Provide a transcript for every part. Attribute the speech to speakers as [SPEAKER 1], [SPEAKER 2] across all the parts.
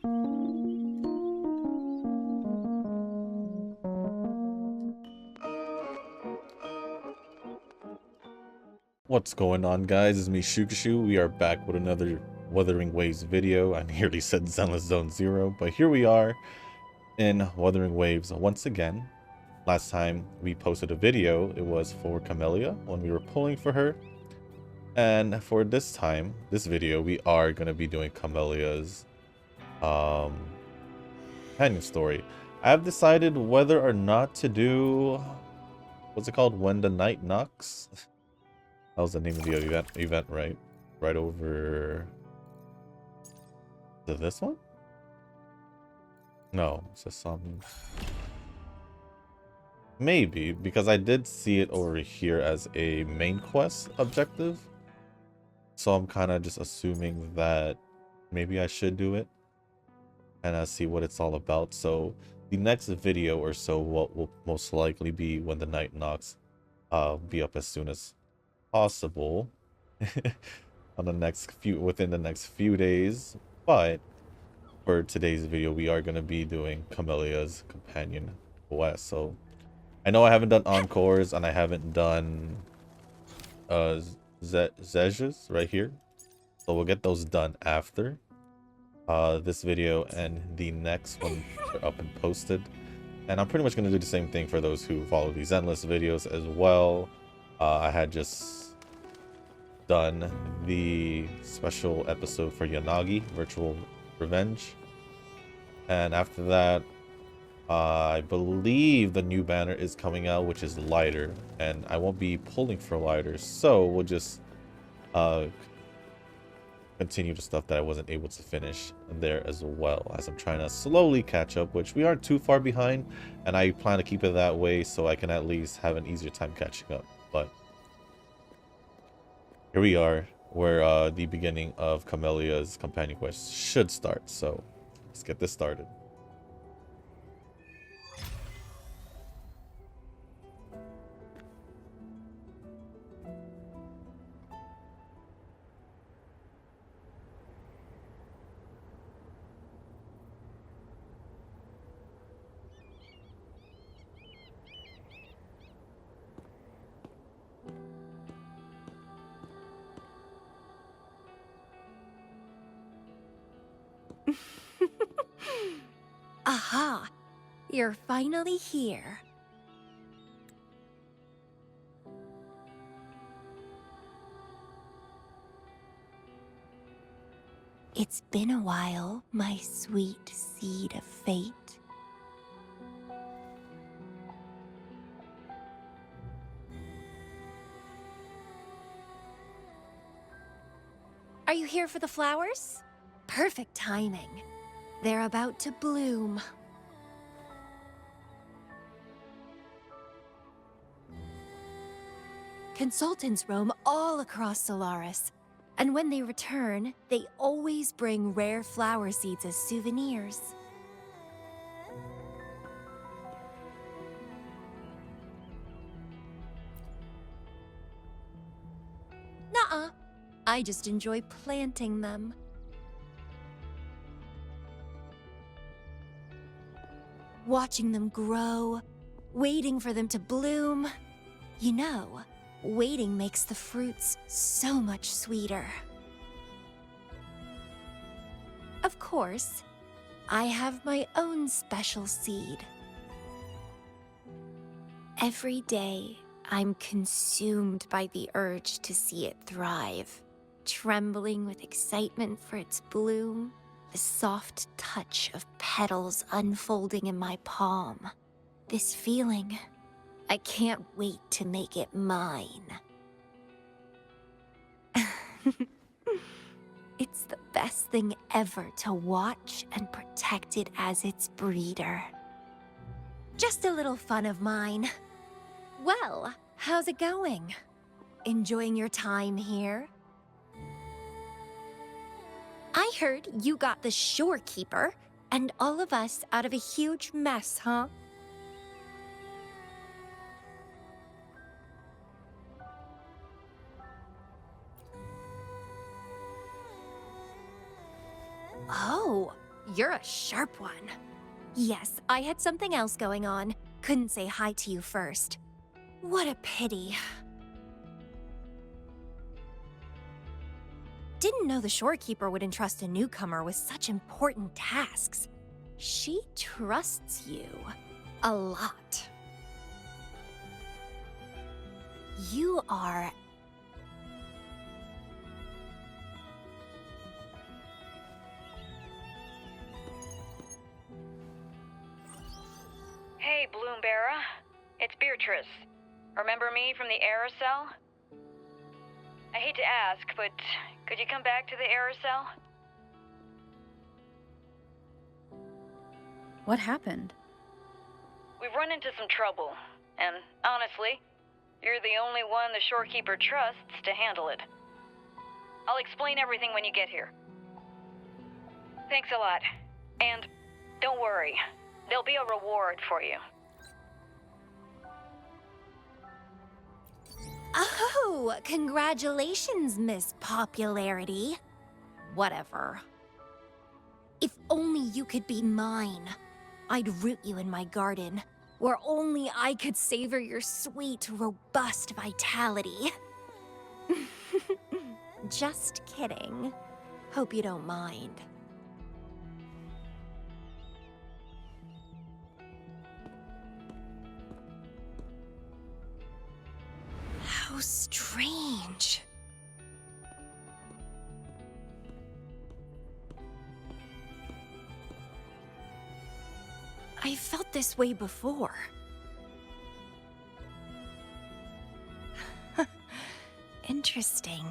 [SPEAKER 1] What's going on, guys? It's me, Shukashu. We are back with another Wuthering Waves video. I nearly said Zenless Zone Zero, but here we are in Wuthering Waves once again. Last time we posted a video, it was for Camellya when we were pulling for her. And for this time, this video, we are going to be doing Camellya's companion story. I have decided whether or not to do, what's it called? When the Night Knocks? That was the name of the event, right? Right over to this one? No, it's just some... Maybe, because I did see it over here as a main quest objective. So I'm kind of just assuming that maybe I should do it. And see what it's all about. So the next video or so what will most likely be when the Night Knocks be up as soon as possible on the next within the next few days. But for today's video we are going to be doing Camellya's Companion Quest. So I know I haven't done encores and I haven't done Zeges right here, so we'll get those done after this video, and the next one are up and posted. And I'm pretty much going to do the same thing for those who follow these endless videos as well. I had just done the special episode for Yanagi, Virtual Revenge. And after that, I believe the new banner is coming out, which is lighter. And I won't be pulling for lighters, so we'll just continue the stuff that I wasn't able to finish there as well, as I'm trying to slowly catch up, which we aren't too far behind. And I plan to keep it that way so I can at least have an easier time catching up. But here we are, where the beginning of Camellya's Companion Quest should start. So let's get this started.
[SPEAKER 2] Aha! You're finally here. It's been a while, my sweet seed of fate. Are you here for the flowers? Perfect timing. They're about to bloom. Consultants roam all across Solaris, and when they return, they always bring rare flower seeds as souvenirs. Nuh-uh. I just enjoy planting them. Watching them grow, waiting for them to bloom. You know, waiting makes the fruits so much sweeter. Of course, I have my own special seed. Every day, I'm consumed by the urge to see it thrive, trembling with excitement for its bloom. The soft touch of petals unfolding in my palm. This feeling, I can't wait to make it mine. It's the best thing ever to watch and protect it as its breeder. Just a little fun of mine. Well, how's it going? Enjoying your time here? I heard you got the shorekeeper and all of us out of a huge mess, huh? Oh, You're a sharp one. Yes, I had something else going on. Couldn't say hi to you first. What a pity. Didn't know the shorekeeper would entrust a newcomer with such important tasks. She trusts you a lot. You are...
[SPEAKER 3] Hey, Bloombearer. It's Beatrice. Remember me from the aerosol? I hate to ask, but could you come back to the aerosol?
[SPEAKER 4] What happened?
[SPEAKER 3] We've run into some trouble, and honestly, you're the only one the shorekeeper trusts to handle it. I'll explain everything when you get here. Thanks a lot. And don't worry, there'll be a reward for you.
[SPEAKER 2] Oh, congratulations, Miss Popularity. Whatever. If only you could be mine. I'd root you in my garden, where only I could savor your sweet, robust vitality. Just kidding. Hope you don't mind. How strange. I felt this way before. Interesting.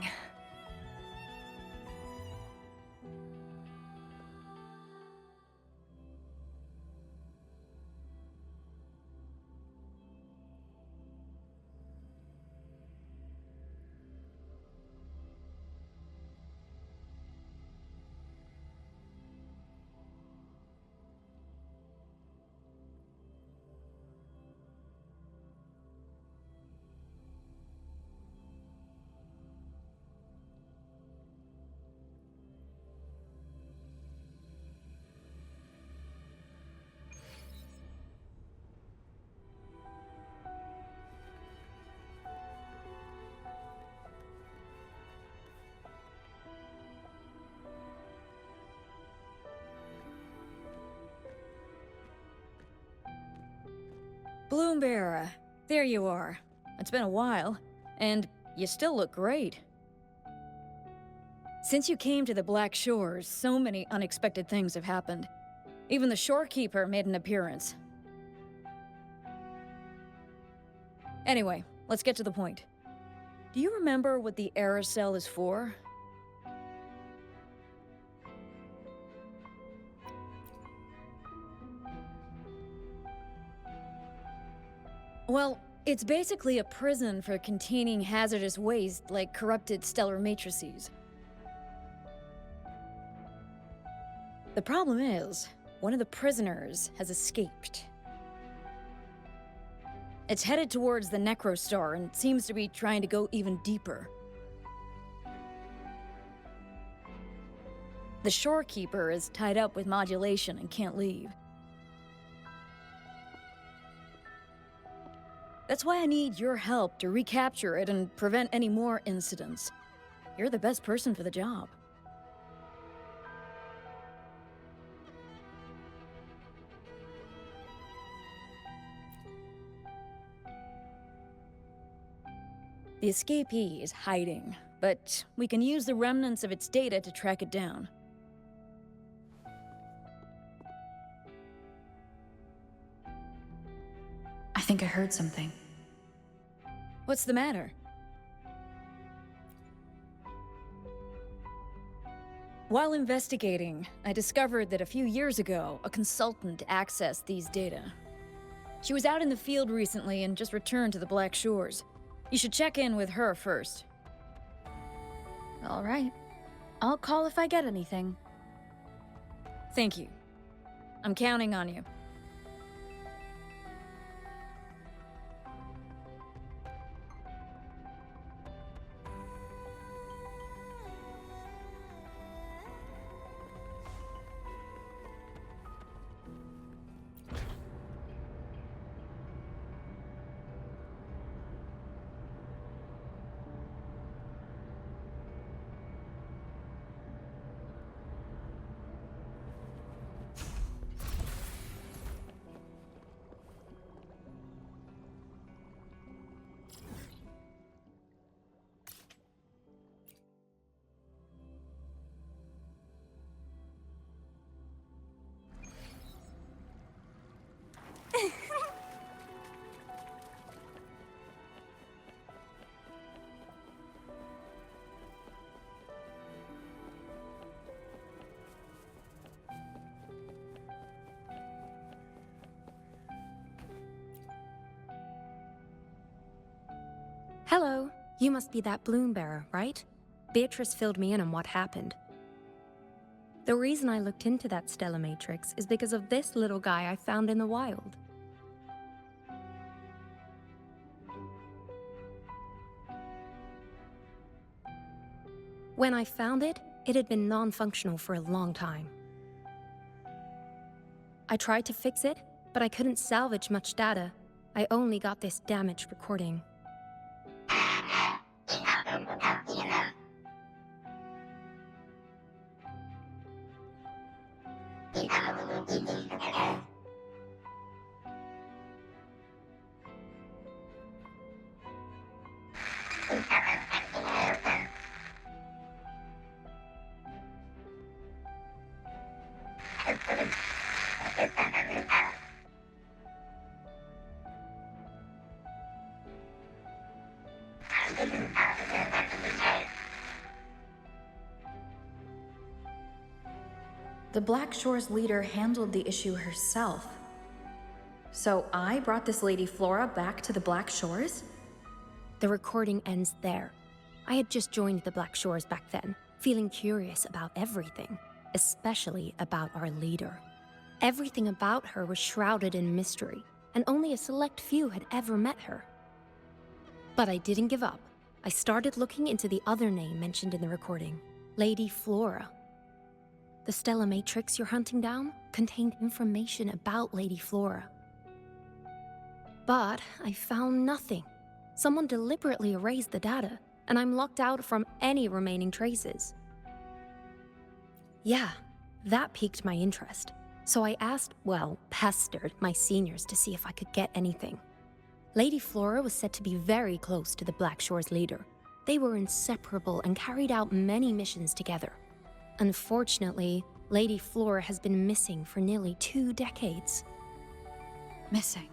[SPEAKER 4] Bloombearer, there you are. It's been a while, and you still look great. Since you came to the Black Shores, so many unexpected things have happened. Even the shorekeeper made an appearance. Anyway, let's get to the point. Do you remember what the aerosol is for? Well, it's basically a prison for containing hazardous waste like corrupted stellar matrices. The problem is, one of the prisoners has escaped. It's headed towards the Necrostar and seems to be trying to go even deeper. The shorekeeper is tied up with modulation and can't leave. That's why I need your help to recapture it and prevent any more incidents. You're the best person for the job. The escapee is hiding, but we can use the remnants of its data to track it down.
[SPEAKER 5] I think I heard something.
[SPEAKER 4] What's the matter? While investigating, I discovered that a few years ago, a consultant accessed these data. She was out in the field recently and just returned to the Black Shores. You should check in with her first.
[SPEAKER 5] All right. I'll call if I get anything.
[SPEAKER 4] Thank you. I'm counting on you.
[SPEAKER 6] Hello. You must be that bloom bearer, right? Beatrice filled me in on what happened. The reason I looked into that stellar matrix is because of this little guy I found in the wild. When I found it, it had been non-functional for a long time. I tried to fix it, but I couldn't salvage much data. I only got this damaged recording.
[SPEAKER 5] The Black Shore's leader handled the issue herself. So I brought this Lady Flora back to the Black Shores?
[SPEAKER 6] The recording ends there. I had just joined the Black Shores back then, feeling curious about everything, especially about our leader. Everything about her was shrouded in mystery, and only a select few had ever met her. But I didn't give up. I started looking into the other name mentioned in the recording, Lady Flora. The stellar matrix you're hunting down contained information about Lady Flora. But I found nothing. Someone deliberately erased the data, and I'm locked out from any remaining traces. Yeah, that piqued my interest. So I asked, well, pestered my seniors to see if I could get anything. Lady Flora was said to be very close to the Black Shore's leader. They were inseparable and carried out many missions together. Unfortunately, Lady Flora has been missing for nearly 2 decades.
[SPEAKER 5] Missing.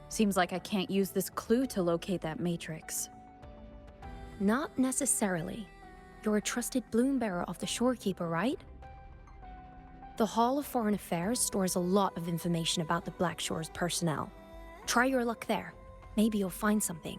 [SPEAKER 5] Seems like I can't use this clue to locate that matrix.
[SPEAKER 6] Not necessarily. You're a trusted bloom bearer of the Shorekeeper, right? The Hall of Foreign Affairs stores a lot of information about the Black Shore's personnel. Try your luck there. Maybe you'll find something.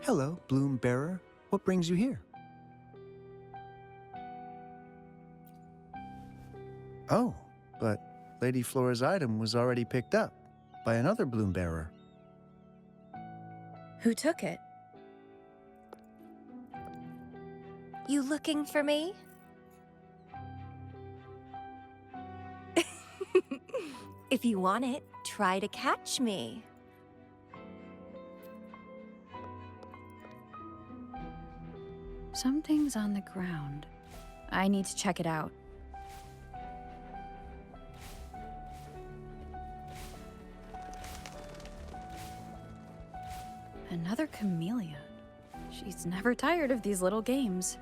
[SPEAKER 7] Hello, Bloom Bearer. What brings you here? Oh, but Lady Flora's item was already picked up by another Bloom Bearer.
[SPEAKER 5] Who took it?
[SPEAKER 2] You looking for me? If you want it, try to catch me.
[SPEAKER 5] Something's on the ground. I need to check it out. Another Camellya. She's never tired of these little games.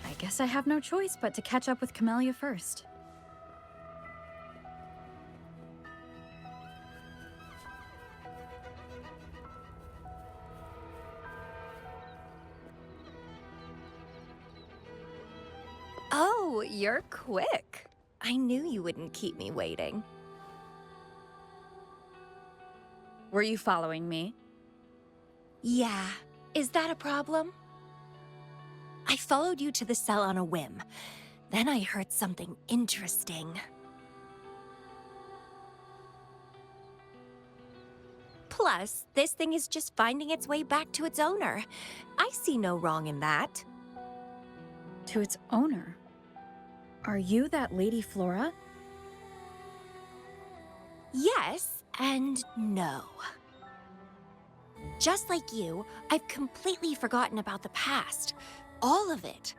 [SPEAKER 5] I guess I have no choice but to catch up with Camellya first.
[SPEAKER 2] Oh, you're quick. I knew you wouldn't keep me waiting.
[SPEAKER 5] Were you following me?
[SPEAKER 2] Yeah, is that a problem? I followed you to the cell on a whim. Then I heard something interesting. Plus, this thing is just finding its way back to its owner. I see no wrong in that.
[SPEAKER 5] To its owner? Are you that Lady Flora?
[SPEAKER 2] Yes and no. Just like you, I've completely forgotten about the past. All of it.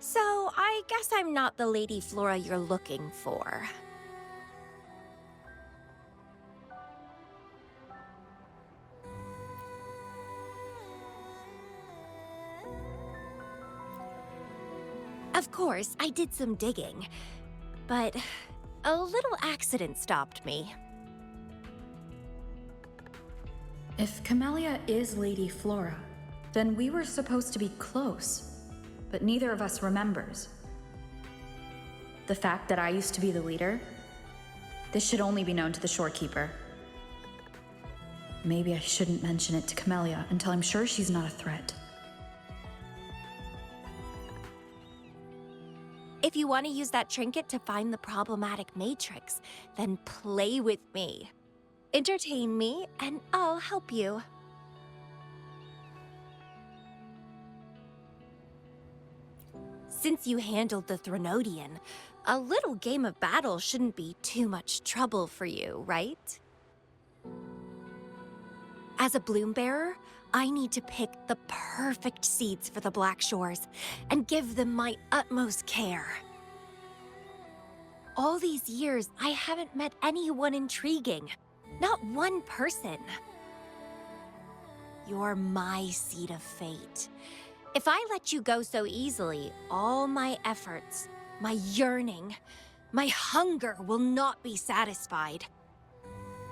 [SPEAKER 2] So I guess I'm not the Lady Flora you're looking for. Of course, I did some digging, but a little accident stopped me.
[SPEAKER 5] If Camellya is Lady Flora, then we were supposed to be close, but neither of us remembers. The fact that I used to be the leader, this should only be known to the shorekeeper. Maybe I shouldn't mention it to Camellya until I'm sure she's not a threat.
[SPEAKER 2] If you want to use that trinket to find the problematic matrix, then play with me. Entertain me, and I'll help you. Since you handled the Threnodian, a little game of battle shouldn't be too much trouble for you, right? As a bloom bearer, I need to pick the perfect seeds for the Black Shores and give them my utmost care. All these years, I haven't met anyone intriguing. Not one person. You're my seed of fate. If I let you go so easily, all my efforts, my yearning, my hunger will not be satisfied.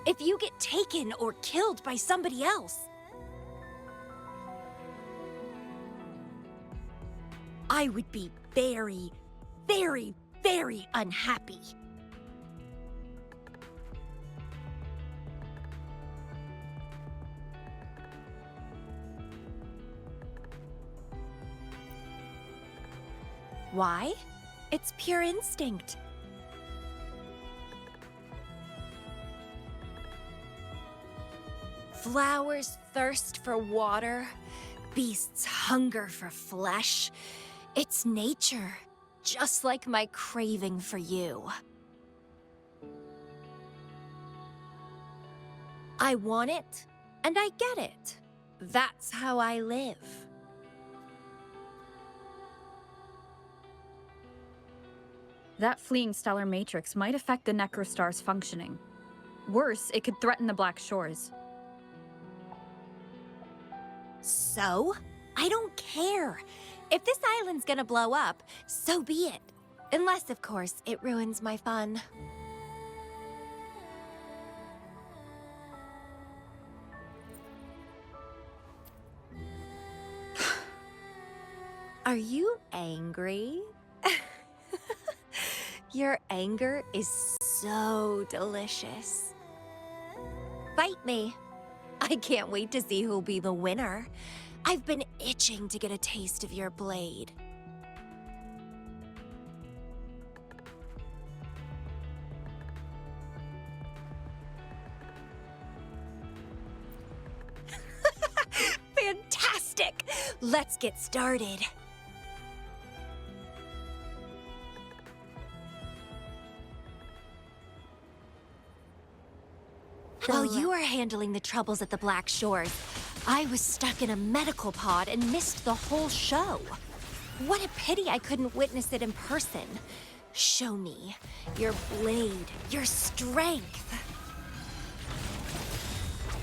[SPEAKER 2] If you get taken or killed by somebody else, I would be very, very, very unhappy. Why? It's pure instinct. Flowers thirst for water, beasts hunger for flesh. It's nature, just like my craving for you. I want it, and I get it. That's how I live.
[SPEAKER 5] That fleeing stellar matrix might affect the Necrostar's functioning. Worse, it could threaten the Black Shores.
[SPEAKER 2] So? I don't care. If this island's gonna blow up, so be it. Unless, of course, it ruins my fun. Are you angry? Your anger is so delicious. Fight me. I can't wait to see who'll be the winner. I've been itching to get a taste of your blade. Fantastic! Let's get started. While you were handling the troubles at the Black Shores, I was stuck in a medical pod and missed the whole show. What a pity I couldn't witness it in person. Show me your blade, your strength.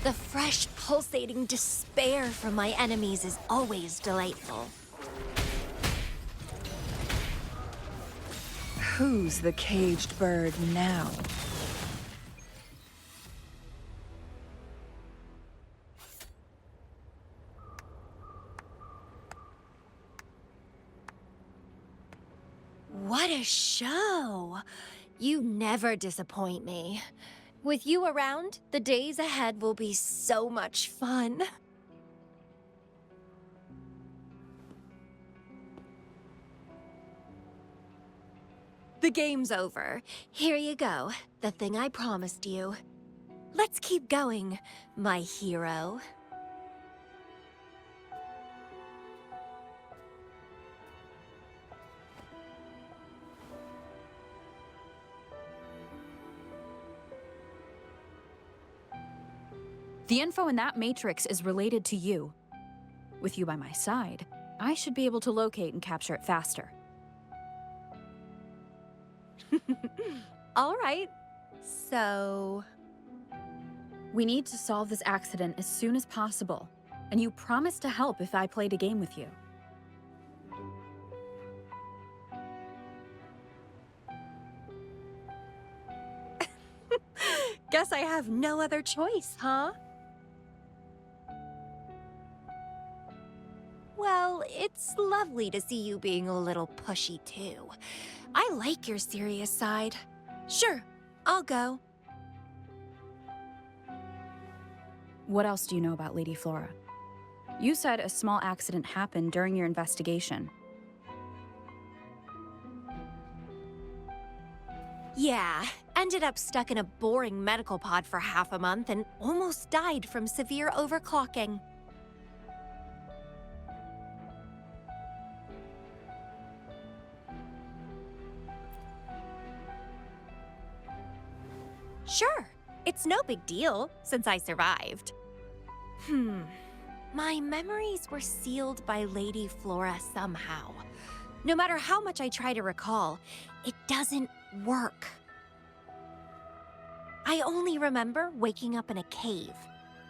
[SPEAKER 2] The fresh, pulsating despair from my enemies is always delightful.
[SPEAKER 8] Who's the caged bird now?
[SPEAKER 2] What a show! You never disappoint me. With you around, the days ahead will be so much fun. The game's over. Here you go, the thing I promised you. Let's keep going, my hero.
[SPEAKER 5] The info in that matrix is related to you. With you by my side, I should be able to locate and capture it faster.
[SPEAKER 6] All right. So...
[SPEAKER 5] We need to solve this accident as soon as possible, and you promised to help if I played a game with you.
[SPEAKER 6] Guess I have no other choice, huh? Well, it's lovely to see you being a little pushy, too. I like your serious side. Sure, I'll go.
[SPEAKER 5] What else do you know about Lady Flora? You said a small accident happened during your investigation.
[SPEAKER 6] Yeah, ended up stuck in a boring medical pod for half a month and almost died from severe overclocking. Sure, it's no big deal since I survived. My memories were sealed by Lady Flora somehow. No matter how much I try to recall, it doesn't work. I only remember waking up in a cave,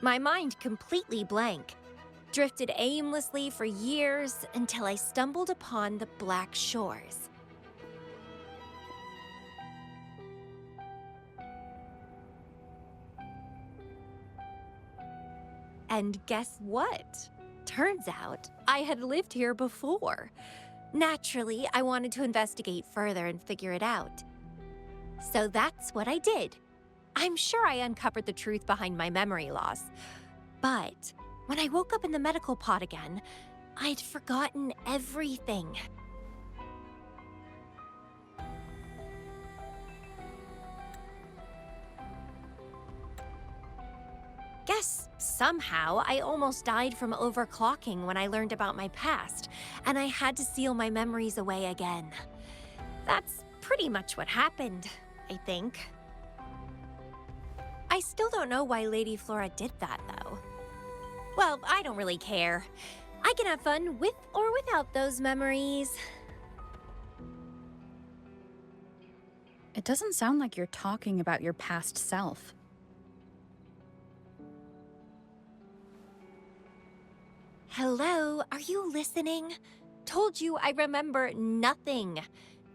[SPEAKER 6] my mind completely blank, drifted aimlessly for years until I stumbled upon the Black Shores. And guess what? Turns out I had lived here before. Naturally, I wanted to investigate further and figure it out. So that's what I did. I'm sure I uncovered the truth behind my memory loss. But when I woke up in the medical pod again, I'd forgotten everything. Guess somehow I almost died from overclocking when I learned about my past, and I had to seal my memories away again. That's pretty much what happened, I think. I still don't know why Lady Flora did that, though. Well, I don't really care. I can have fun with or without those memories.
[SPEAKER 5] It doesn't sound like you're talking about your past self.
[SPEAKER 6] Hello, are you listening? Told you I remember nothing.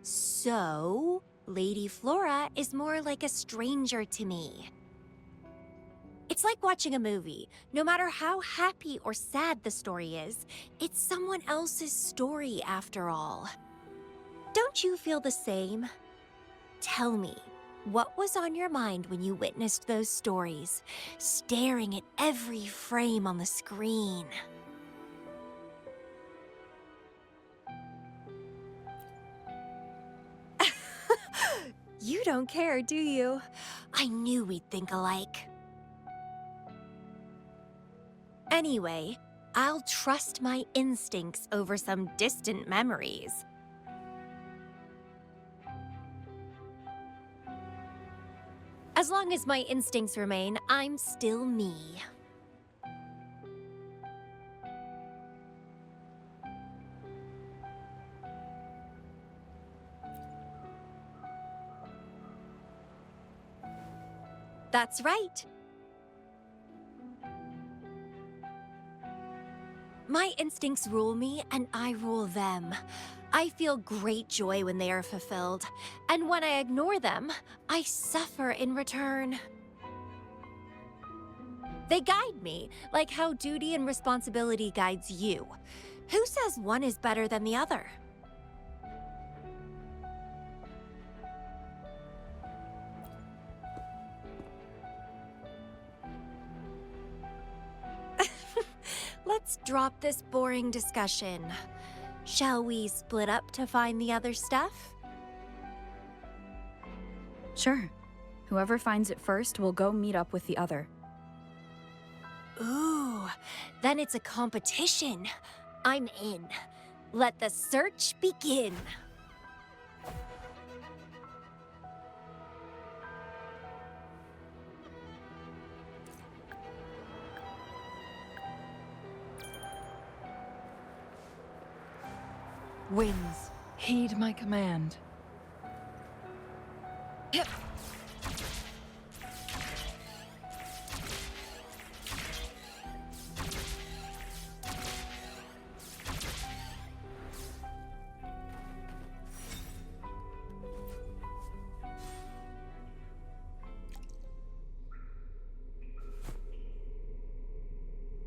[SPEAKER 6] So, Lady Flora is more like a stranger to me. It's like watching a movie. No matter how happy or sad the story is, it's someone else's story after all. Don't you feel the same? Tell me, what was on your mind when you witnessed those stories, staring at every frame on the screen? You don't care, do you? I knew we'd think alike. Anyway, I'll trust my instincts over some distant memories. As long as my instincts remain, I'm still me. That's right. My instincts rule me, and I rule them. I feel great joy when they are fulfilled, and when I ignore them, I suffer in return. They guide me, like how duty and responsibility guides you. Who says one is better than the other? Let's drop this boring discussion. Shall we split up to find the other stuff?
[SPEAKER 5] Sure. Whoever finds it first will go meet up with the other.
[SPEAKER 6] Ooh, then it's a competition. I'm in. Let the search begin.
[SPEAKER 8] Winds, heed my command.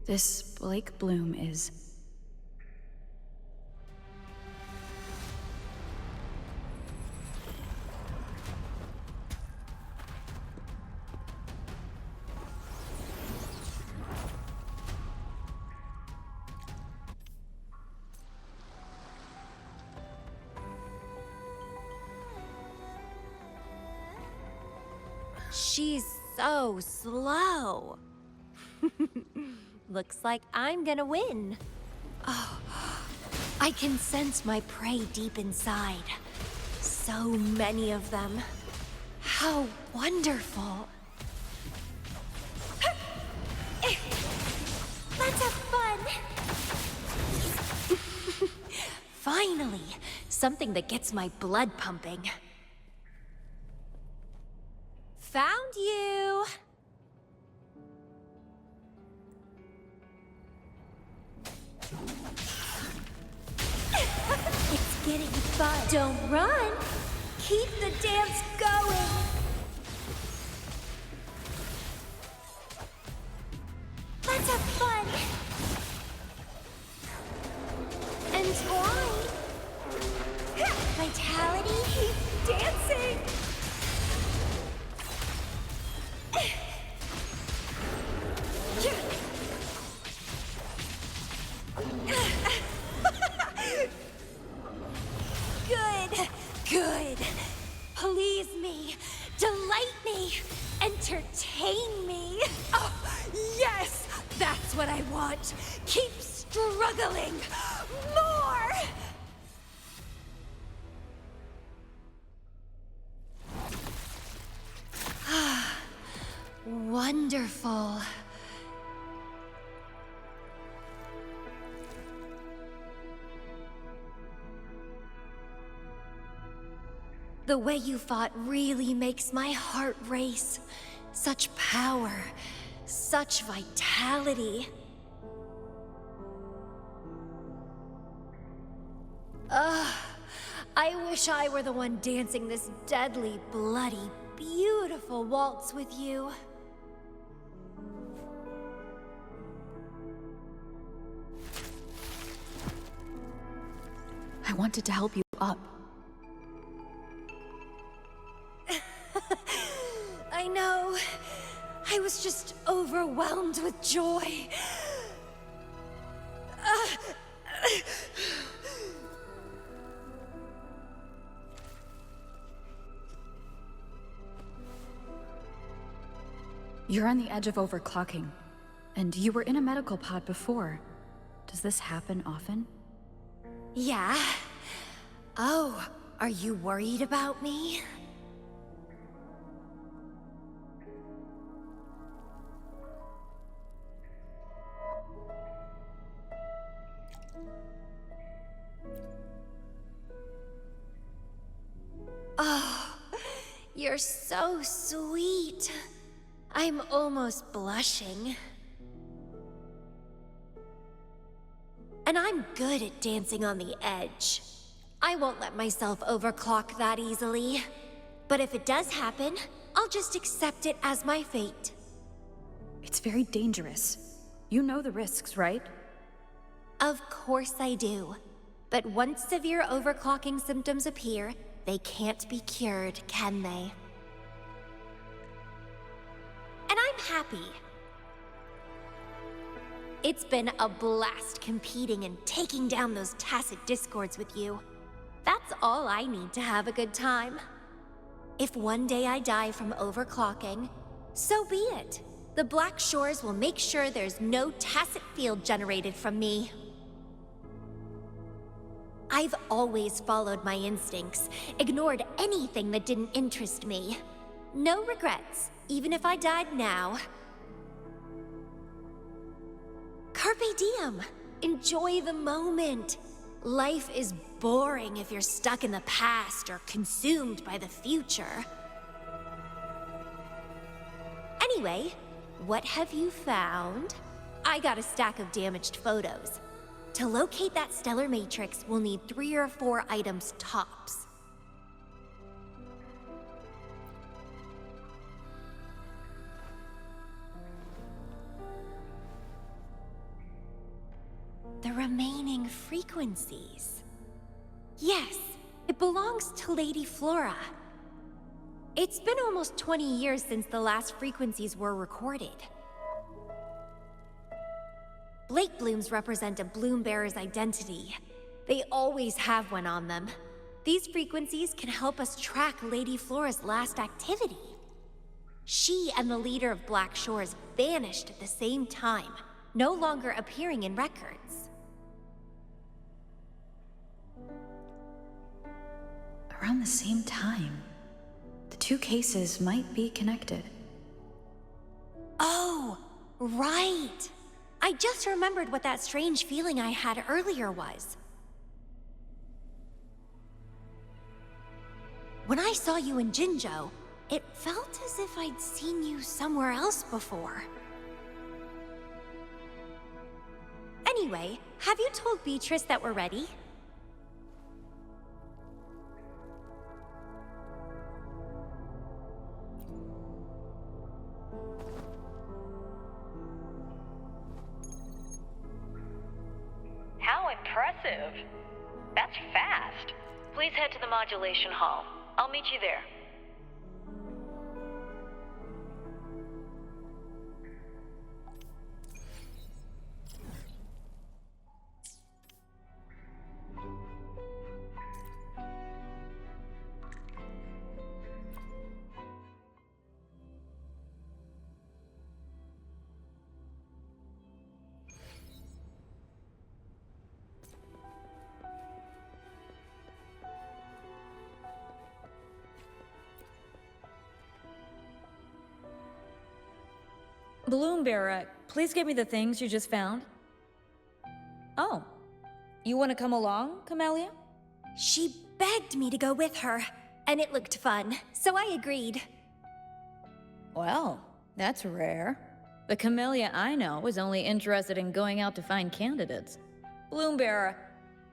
[SPEAKER 5] This Blake Bloom is...
[SPEAKER 2] She's so slow. Looks like I'm gonna win. Oh, I can sense my prey deep inside. So many of them. How wonderful. Let's have fun. Finally, something that gets my blood pumping. Found you! It's getting fun. Don't run! Keep the dance going! Let's have fun! Entwine! Vitality, keep dancing! Good, good. Please me, delight me, entertain me. Oh, yes, that's what I want. Keep struggling. More! Wonderful. The way you fought really makes my heart race. Such power, such vitality. I wish I were the one dancing this deadly, bloody, beautiful waltz with you.
[SPEAKER 5] I wanted to help you up.
[SPEAKER 2] I know. I was just overwhelmed with joy.
[SPEAKER 5] You're on the edge of overclocking, and you were in a medical pod before. Does this happen often?
[SPEAKER 2] Yeah. Oh, are you worried about me? Oh, you're so sweet. I'm almost blushing. And I'm good at dancing on the edge. I won't let myself overclock that easily. But if it does happen, I'll just accept it as my fate.
[SPEAKER 5] It's very dangerous. You know the risks, right?
[SPEAKER 2] Of course I do. But once severe overclocking symptoms appear, they can't be cured, can they? And I'm happy. It's been a blast competing and taking down those tacit discords with you. That's all I need to have a good time. If one day I die from overclocking, so be it. The Black Shores will make sure there's no tacit field generated from me. I've always followed my instincts, ignored anything that didn't interest me. No regrets, even if I died now. Carpe diem. Enjoy the moment. Life is boring if you're stuck in the past or consumed by the future. Anyway, what have you found? I got a stack of damaged photos. To locate that stellar matrix, we'll need 3 or 4 items tops. The remaining frequencies. Yes, it belongs to Lady Flora. It's been almost 20 years since the last frequencies were recorded. Blake blooms represent a bloom bearer's identity. They always have one on them. These frequencies can help us track Lady Flora's last activity. She and the leader of Black Shores vanished at the same time, no longer appearing in records.
[SPEAKER 5] Around the same time, the two cases might be connected.
[SPEAKER 2] Oh, right! I just remembered what that strange feeling I had earlier was. When I saw you in Jinzhou, it felt as if I'd seen you somewhere else before. Anyway, have you told Beatrice that we're ready?
[SPEAKER 3] How impressive. That's fast. Please head to the modulation hall. I'll meet you there.
[SPEAKER 4] Bloom Bearer, please give me the things you just found. Oh, you want to come along, Camellya?
[SPEAKER 2] She begged me to go with her, and it looked fun, so I agreed.
[SPEAKER 4] Well, that's rare. The Camellya I know is only interested in going out to find candidates. Bloom Bearer,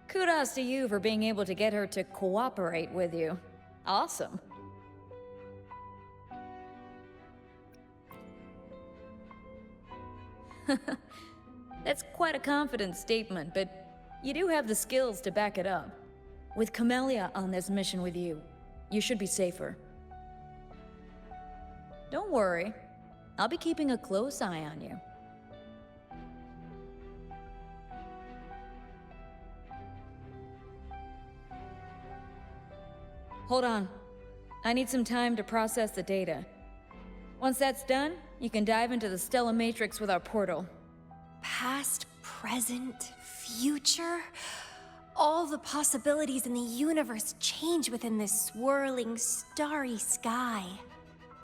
[SPEAKER 4] kudos to you for being able to get her to cooperate with you. Awesome. That's quite a confident statement, but you do have the skills to back it up. With Camellya on this mission with you, you should be safer. Don't worry, I'll be keeping a close eye on you. Hold on. I need some time to process the data. Once that's done, you can dive into the Stellar Matrix with our portal.
[SPEAKER 2] Past, present, future? All the possibilities in the universe change within this swirling, starry sky.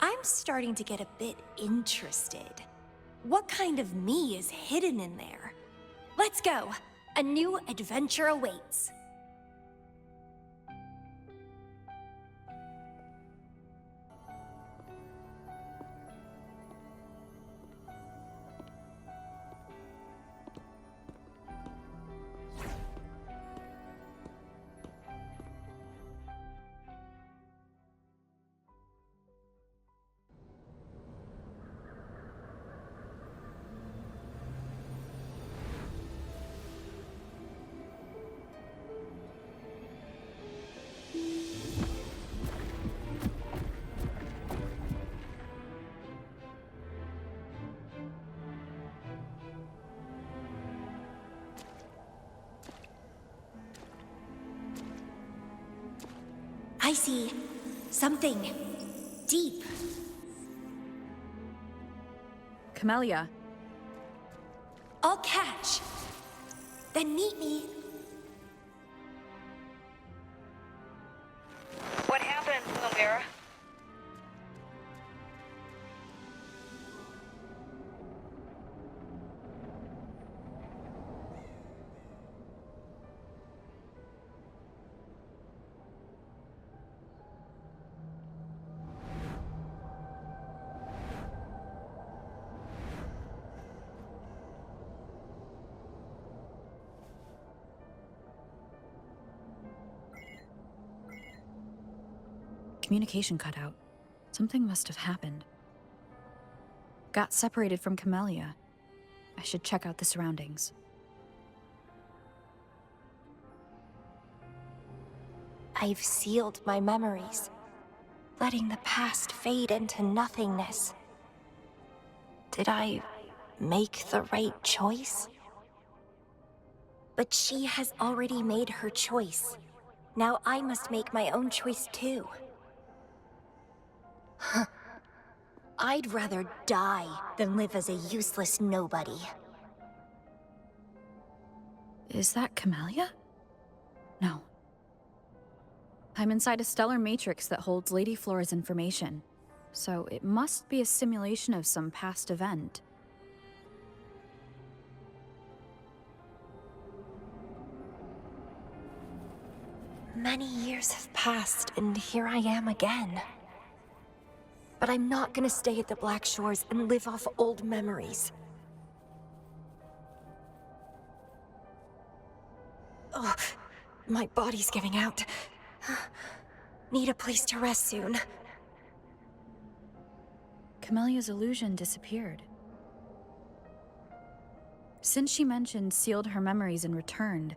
[SPEAKER 2] I'm starting to get a bit interested. What kind of me is hidden in there? Let's go! A new adventure awaits. I see something deep.
[SPEAKER 8] Camellya,
[SPEAKER 2] I'll catch. Then meet me.
[SPEAKER 3] What happened, Camellya?
[SPEAKER 5] communication cut out. Something must have happened. Got separated from Camellya. I should check out the surroundings.
[SPEAKER 2] I've sealed my memories, letting the past fade into nothingness. Did I make the right choice? But she has already made her choice. Now I must make my own choice too. I'd rather die than live as a useless nobody.
[SPEAKER 5] Is that Camellya? No. I'm inside a stellar matrix that holds Lady Flora's information, so it must be a simulation of some past event.
[SPEAKER 2] Many years have passed, and here I am again. But I'm not gonna stay at the Black Shores and live off old memories. Oh, my body's giving out. Need a place to rest soon.
[SPEAKER 5] Camellya's illusion disappeared. Since she mentioned sealed her memories and returned,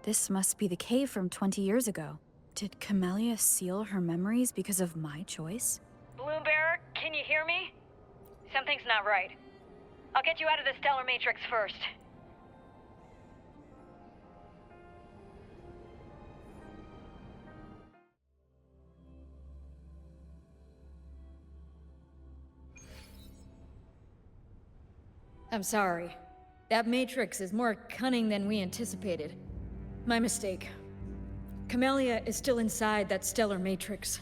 [SPEAKER 5] this must be the cave from 20 years ago. Did Camellya seal her memories because of my choice?
[SPEAKER 3] Bloombearer, can you hear me? Something's not right. I'll get you out of the stellar matrix first.
[SPEAKER 4] I'm sorry. That matrix is more cunning than we anticipated. My mistake. Camellya is still inside that stellar matrix.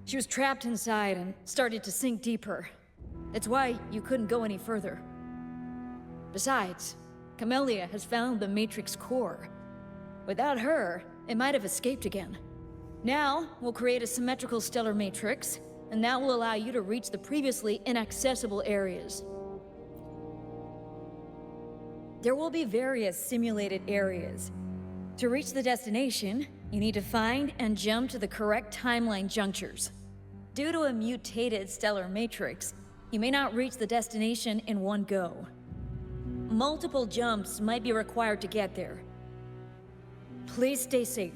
[SPEAKER 4] She was trapped inside and started to sink deeper. That's why you couldn't go any further. Besides, Camellya has found the matrix core. Without her, it might have escaped again. Now, we'll create a symmetrical stellar matrix, and that will allow you to reach the previously inaccessible areas. There will be various simulated areas. To reach the destination, you need to find and jump to the correct timeline junctures. Due to a mutated stellar matrix, you may not reach the destination in one go. Multiple jumps might be required to get there. Please stay safe.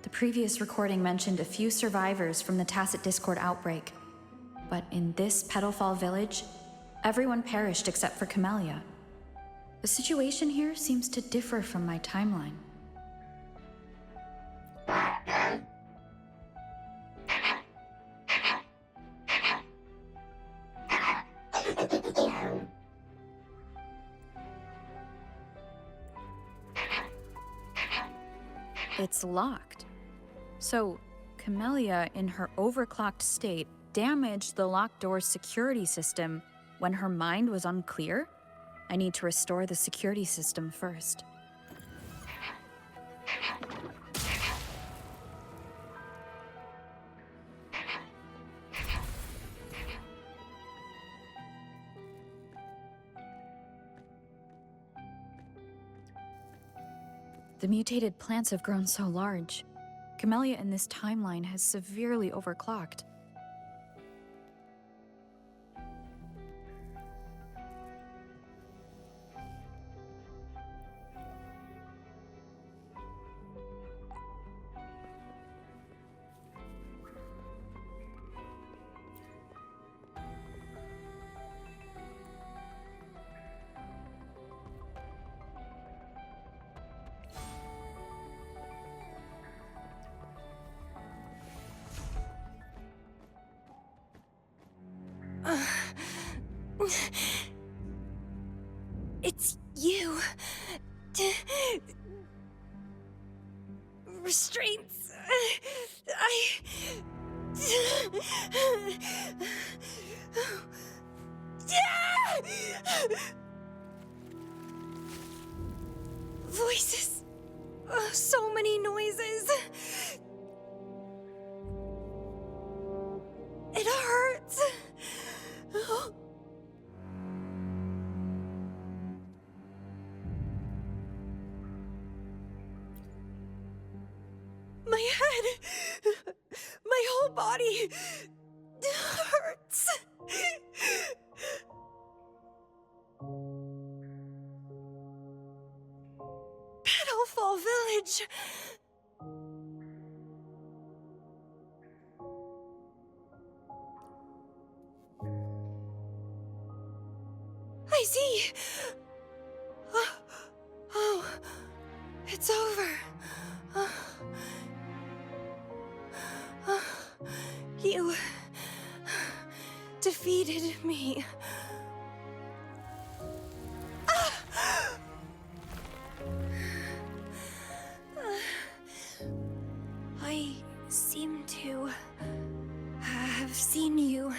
[SPEAKER 5] The previous recording mentioned a few survivors from the Tacit Discord outbreak. But in this Petalfall village, everyone perished except for Camellya. The situation here seems to differ from my timeline. It's locked. So, Camellya, in her overclocked state, damaged the locked door's security system when her mind was unclear? I need to restore the security system first. The mutated plants have grown so large. Camellya in this timeline has severely overclocked.
[SPEAKER 2] It's you. Restraints. Voices. So many noises. It hurts. My head. My whole body hurts. Petalfall Village. I see. Oh, it's over. You defeated me. I seem to have seen you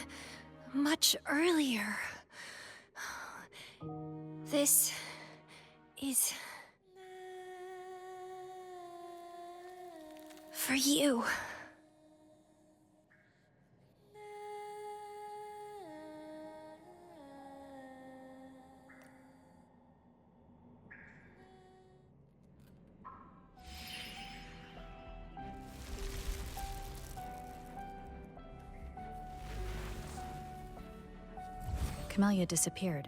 [SPEAKER 2] much earlier. This is for you.
[SPEAKER 5] Camellya disappeared.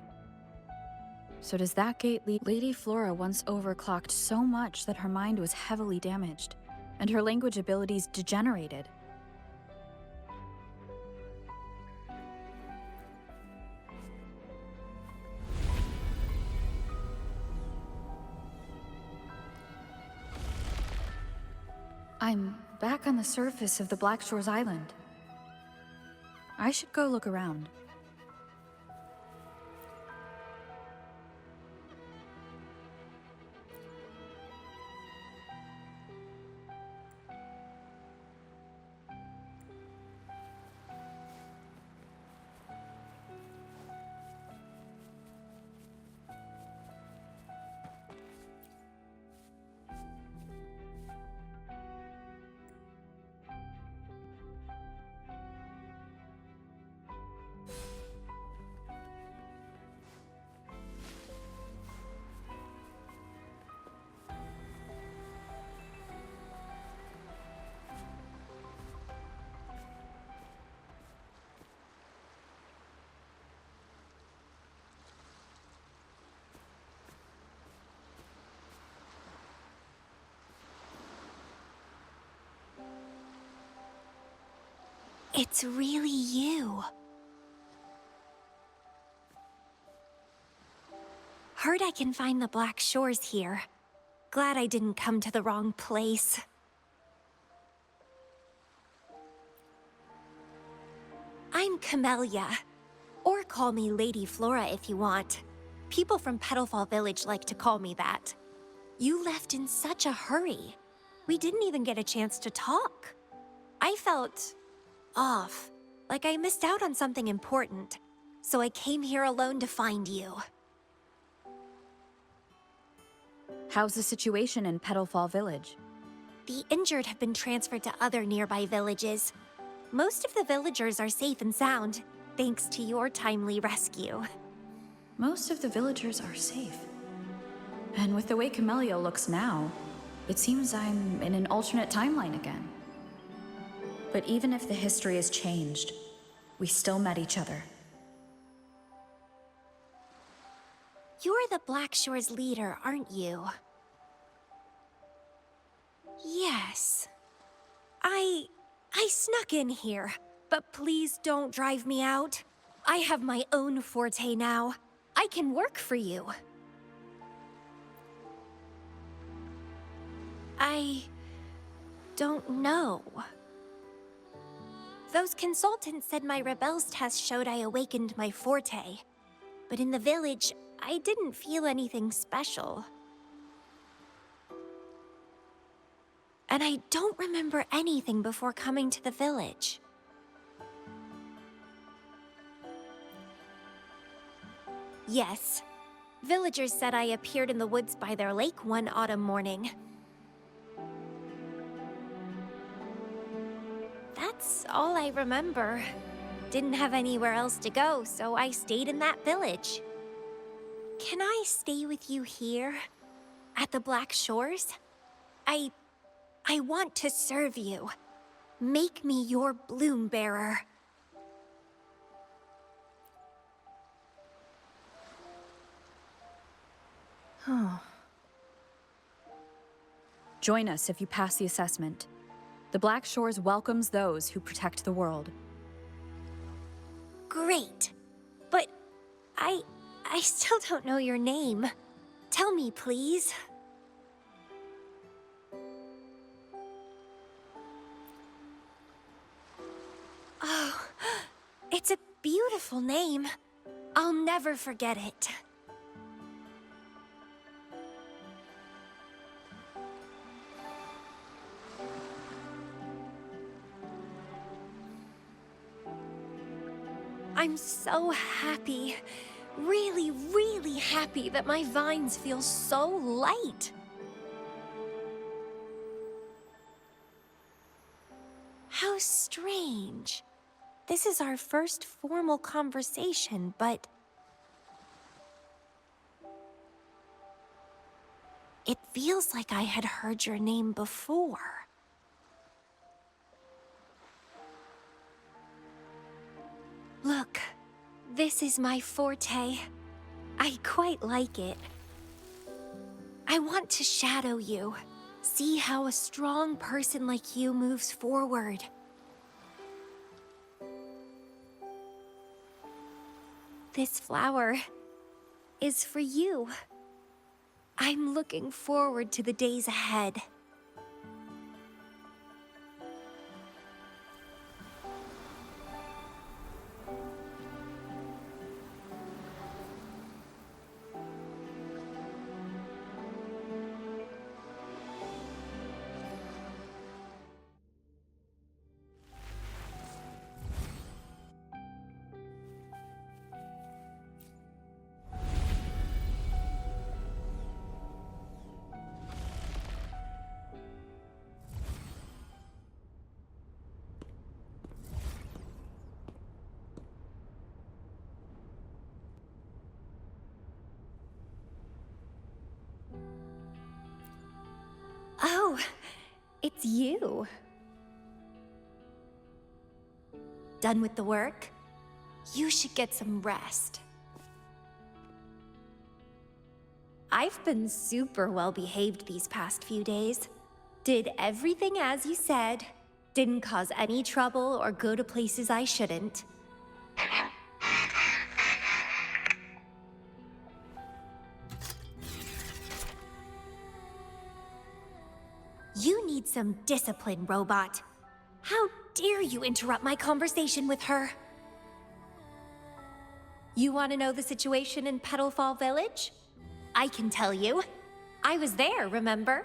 [SPEAKER 5] So does that gate lead? Lady Flora once overclocked so much that her mind was heavily damaged, and her language abilities degenerated. I'm back on the surface of the Black Shores Island. I should go look around.
[SPEAKER 2] It's really you. Heard I can find the Black Shores here. Glad I didn't come to the wrong place. I'm Camellya. Or call me Lady Flora if you want. People from Petalfall Village like to call me that. You left in such a hurry. We didn't even get a chance to talk. I felt off, like I missed out on something important. So I came here alone to find you.
[SPEAKER 5] How's the situation in Petalfall Village?
[SPEAKER 2] The injured have been transferred to other nearby villages. Most of the villagers are safe and sound, thanks to your timely rescue.
[SPEAKER 5] Most of the villagers are safe. And with the way Camellya looks now, it seems I'm in an alternate timeline again. But even if the history has changed, we still met each other.
[SPEAKER 2] You're the Black Shores leader, aren't you? Yes. I snuck in here, but please don't drive me out. I have my own forte now. I can work for you. I don't know. Those consultants said my rebels test showed I awakened my forte. but in the village, I didn't feel anything special. And I don't remember anything before coming to the village. Yes, villagers said I appeared in the woods by their lake one autumn morning. That's all I remember. Didn't have anywhere else to go, so I stayed in that village. Can I stay with you here? At the Black Shores? I want to serve you. Make me your bloom bearer.
[SPEAKER 8] Join us if you pass the assessment. The Black Shores welcomes those who protect the world.
[SPEAKER 2] Great. But I still don't know your name. Tell me, please. Oh, it's a beautiful name. I'll never forget it. I'm so happy. Really, really happy that my vines feel so light. How strange. This is our first formal conversation, but it feels like I had heard your name before. Look, this is my forte. I quite like it. I want to shadow you. See how a strong person like you moves forward. This flower is for you. I'm looking forward to the days ahead. Oh, it's you. Done with the work? You should get some rest. I've been super well behaved these past few days. Did everything as you said. Didn't cause any trouble or go to places I shouldn't. You need some discipline, robot. How dare you interrupt my conversation with her? You want to know the situation in Petalfall Village? I can tell you. I was there, remember?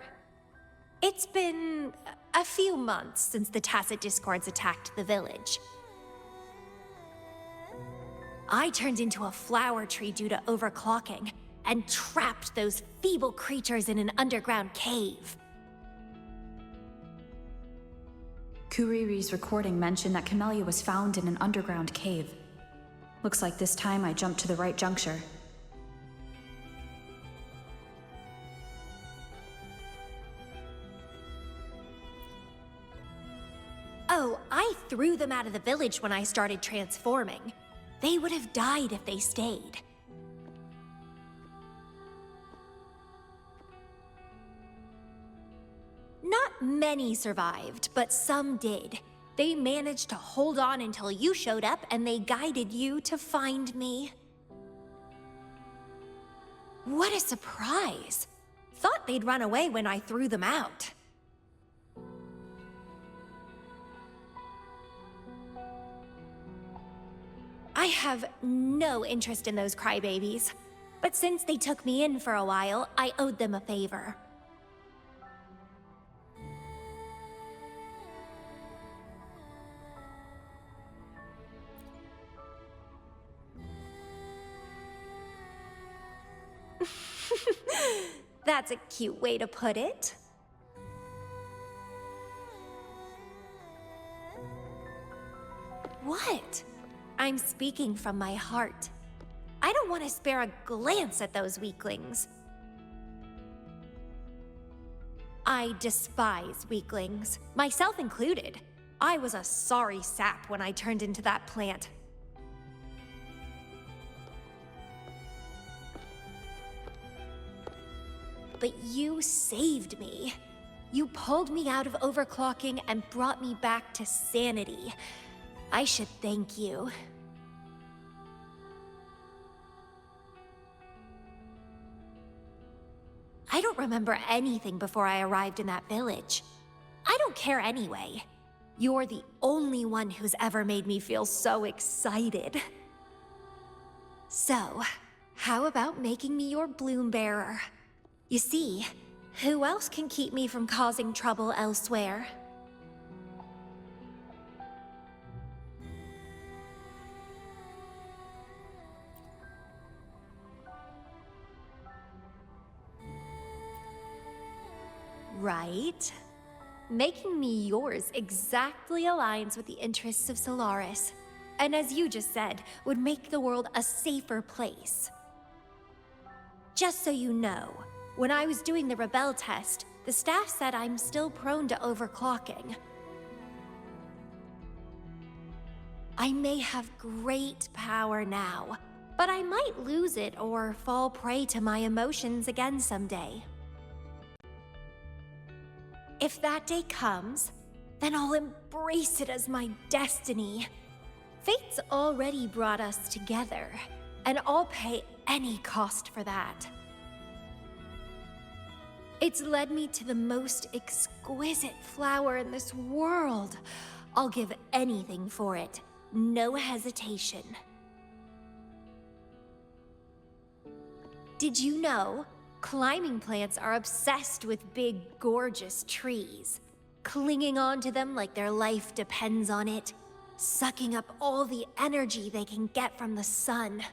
[SPEAKER 2] It's been a few months since the Tacit Discords attacked the village. I turned into a flower tree due to overclocking, and trapped those feeble creatures in an underground cave.
[SPEAKER 5] Kuriri's recording mentioned that Camellya was found in an underground cave. Looks like this time I jumped to the right juncture.
[SPEAKER 2] Oh, I threw them out of the village when I started transforming. They would have died if they stayed. Not many survived, but some did. They managed to hold on until you showed up, and they guided you to find me. What a surprise! Thought they'd run away when I threw them out. I I have no interest in those crybabies. But since they took me in for a while, I owed them a favor. That's a cute way to put it. What? I'm speaking from my heart. I don't want to spare a glance at those weaklings. I despise weaklings, myself included. I was a sorry sap when I turned into that plant. But you saved me. You pulled me out of overclocking and brought me back to sanity. I should thank you. I don't remember anything before I arrived in that village. I don't care anyway. You're the only one who's ever made me feel so excited. So, how about making me your bloom bearer? You see, who else can keep me from causing trouble elsewhere? Right? Making me yours exactly aligns with the interests of Solaris. And as you just said, would make the world a safer place. Just so you know, when I was doing the Rebel test, the staff said I'm still prone to overclocking. I may have great power now, but I might lose it or fall prey to my emotions again someday. If that day comes, then I'll embrace it as my destiny. Fate's already brought us together, and I'll pay any cost for that. It's led me to the most exquisite flower in this world. I'll give anything for it, no hesitation. Did you know? Climbing plants are obsessed with big, gorgeous trees, clinging onto them like their life depends on it, sucking up all the energy they can get from the sun.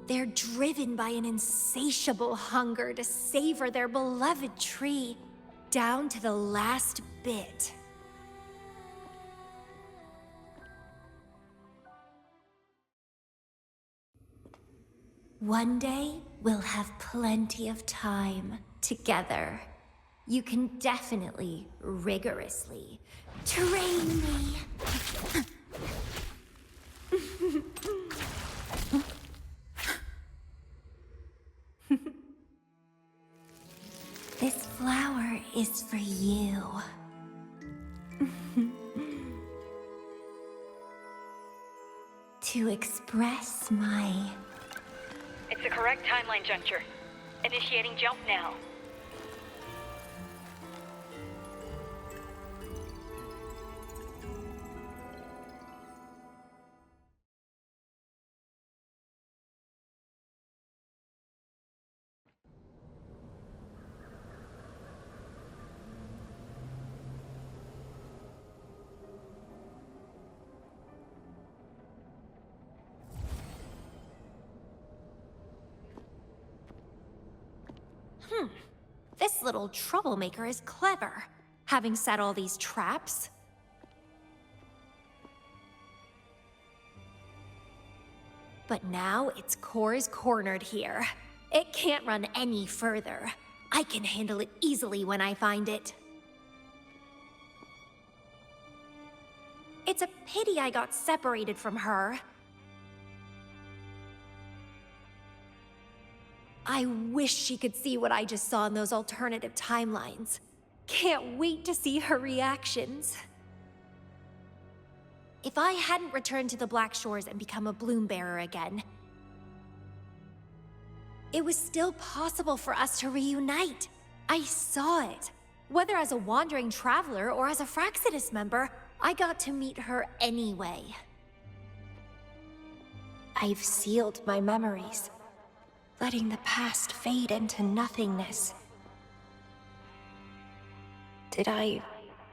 [SPEAKER 2] They're driven by an insatiable hunger to savor their beloved tree, down to the last bit. One day, we'll have plenty of time together. You can definitely, rigorously, train me. This flower is for you. To express my...
[SPEAKER 3] It's the correct timeline juncture. Initiating jump now.
[SPEAKER 2] This little troublemaker is clever, having set all these traps. But now its core is cornered here. It can't run any further. I can handle it easily when I find it. It's a pity I got separated from her. I wish she could see what I just saw in those alternative timelines. Can't wait to see her reactions. If I hadn't returned to the Black Shores and become a bloom bearer again, it was still possible for us to reunite. I saw it. Whether as a wandering traveler or as a Fraxidus member, I got to meet her anyway. I've sealed my memories, letting the past fade into nothingness. Did I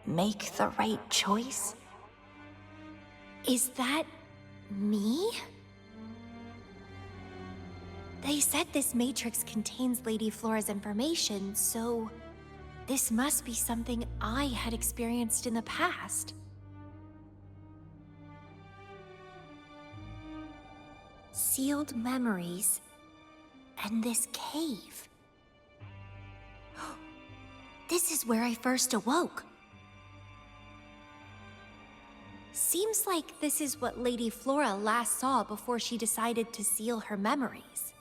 [SPEAKER 2] make the right choice? Is that me? They said this matrix contains Lady Flora's information, so this must be something I had experienced in the past. Sealed memories and this cave. This is where I first awoke. Seems like this is what Lady Flora last saw before she decided to seal her memories.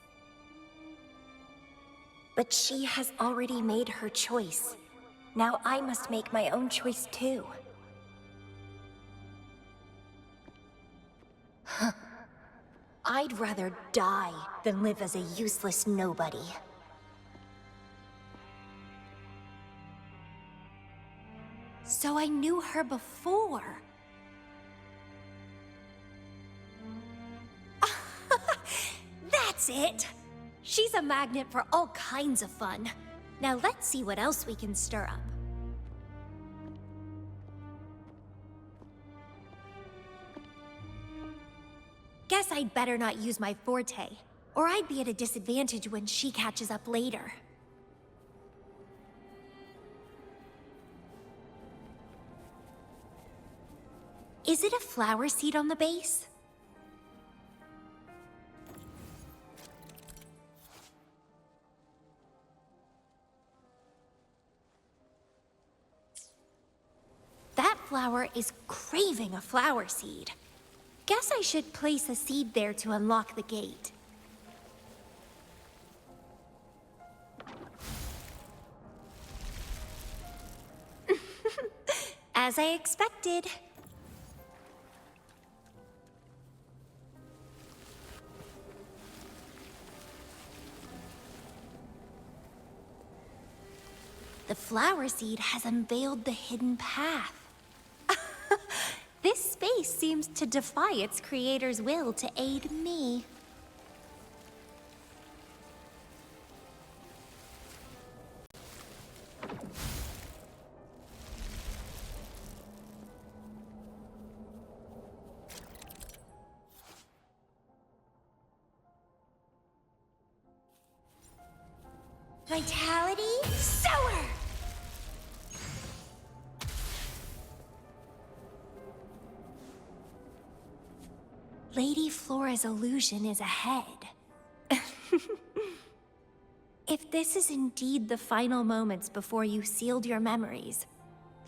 [SPEAKER 2] But she has already made her choice. Now I must make my own choice too. I'd rather die than live as a useless nobody. So I knew her before. That's it! She's a magnet for all kinds of fun. Now let's see what else we can stir up. Guess I'd better not use my forte, or I'd be at a disadvantage when she catches up later. Is it a flower seed on the base? That flower is craving a flower seed. Guess I should place a seed there to unlock the gate. As I expected. The flower seed has unveiled the hidden path. This space seems to defy its creator's will to aid me. Vitality Sower! Lady Flora's illusion is ahead. If this is indeed the final moments before you sealed your memories,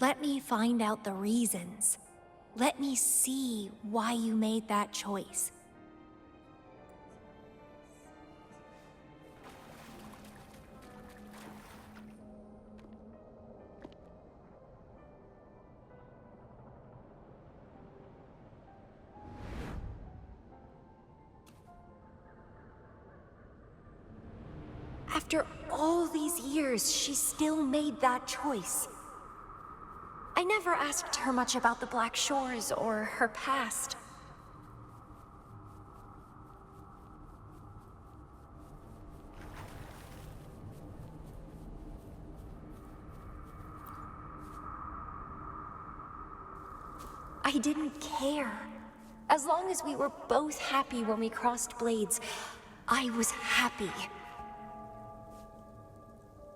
[SPEAKER 2] let me find out the reasons. Let me see why you made that choice. After all these years, she still made that choice. I never asked her much about the Black Shores or her past. I didn't care. As long as we were both happy when we crossed blades, I was happy.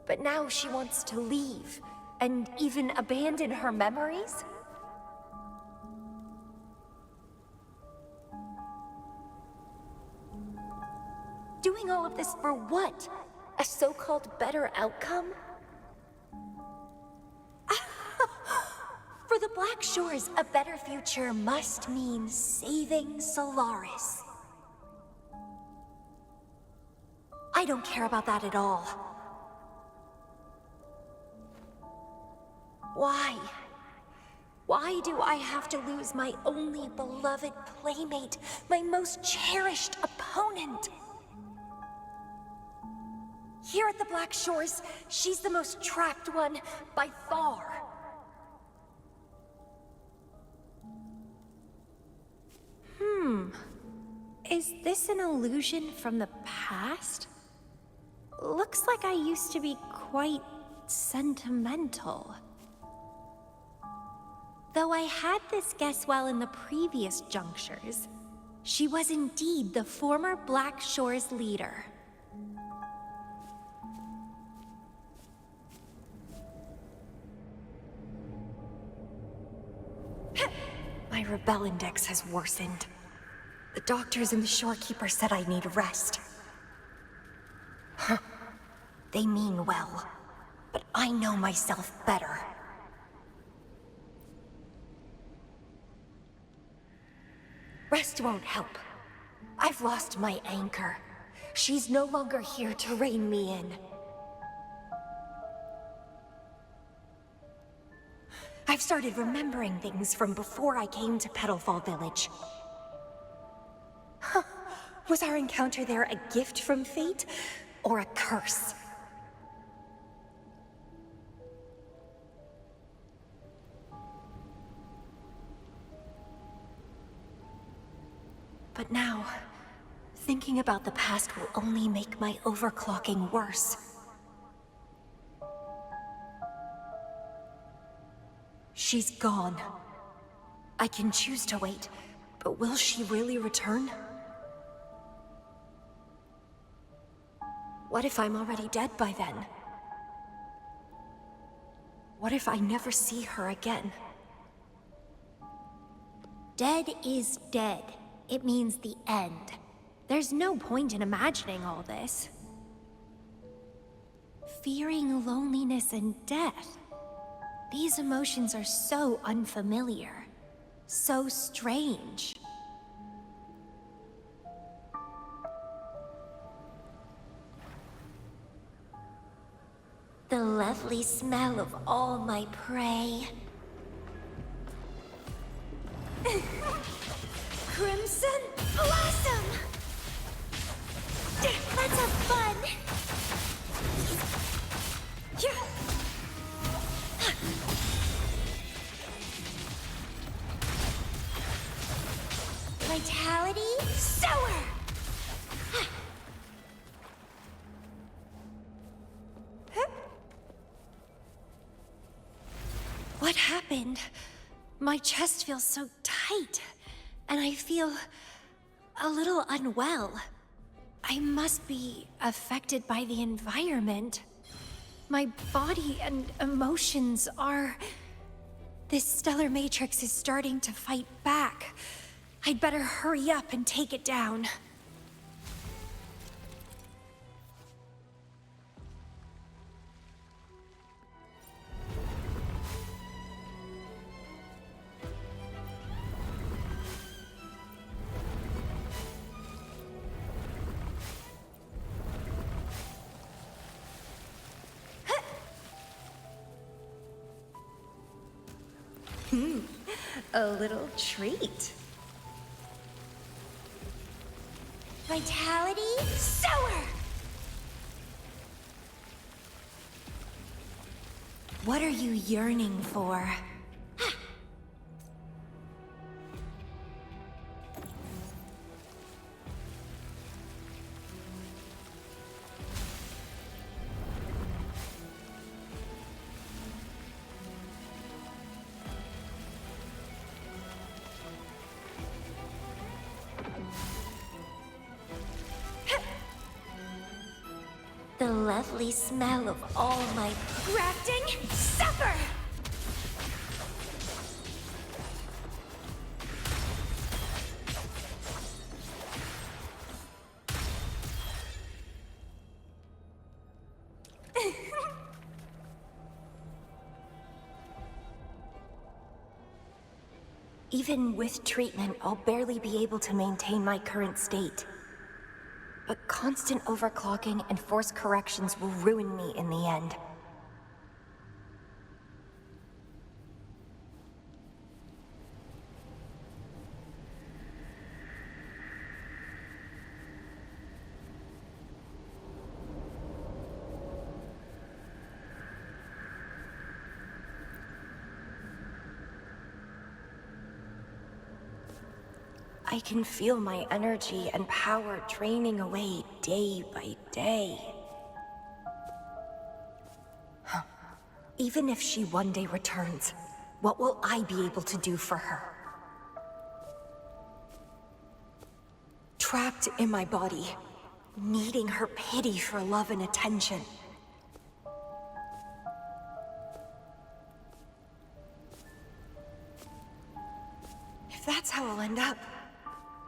[SPEAKER 2] But now she wants to leave, and even abandon her memories? Doing all of this for what? A so-called better outcome? For the Black Shores, a better future must mean saving Solaris. I don't care about that at all. Why? Why do I have to lose my only beloved playmate, my most cherished opponent? Here at the Black Shores, she's the most trapped one by far. Is this an illusion from the past? Looks like I used to be quite sentimental. Though I had this guess well in the previous junctures, she was indeed the former Black Shore's leader. My rebel index has worsened. The doctors and the shorekeeper said I need rest. Huh. They mean well, but I know myself better. Rest won't help. I've lost my anchor. She's no longer here to rein me in. I've started remembering things from before I came to Petalfall Village. Huh. Was our encounter there a gift from fate, or a curse? But now, thinking about the past will only make my overclocking worse. She's gone. I can choose to wait, but will she really return? What if I'm already dead by then? What if I never see her again? Dead is dead. It means the end. There's no point in imagining all this. Fearing loneliness and death. These emotions are so unfamiliar, so strange. The lovely smell of all my prey. Crimson Blossom! Let's have fun! Vitality Sower! What happened? My chest feels so tight, and I feel a little unwell. I must be affected by the environment. My body and emotions are... This stellar matrix is starting to fight back. I'd better hurry up and take it down. A little treat. Vitality Sower! What are you yearning for? The lovely smell of all my grafting supper! Even with treatment, I'll barely be able to maintain my current state. But constant overclocking and forced corrections will ruin me in the end. I can feel my energy and power draining away day by day. Even if she one day returns, what will I be able to do for her? Trapped in my body, needing her pity for love and attention. If that's how I'll end up,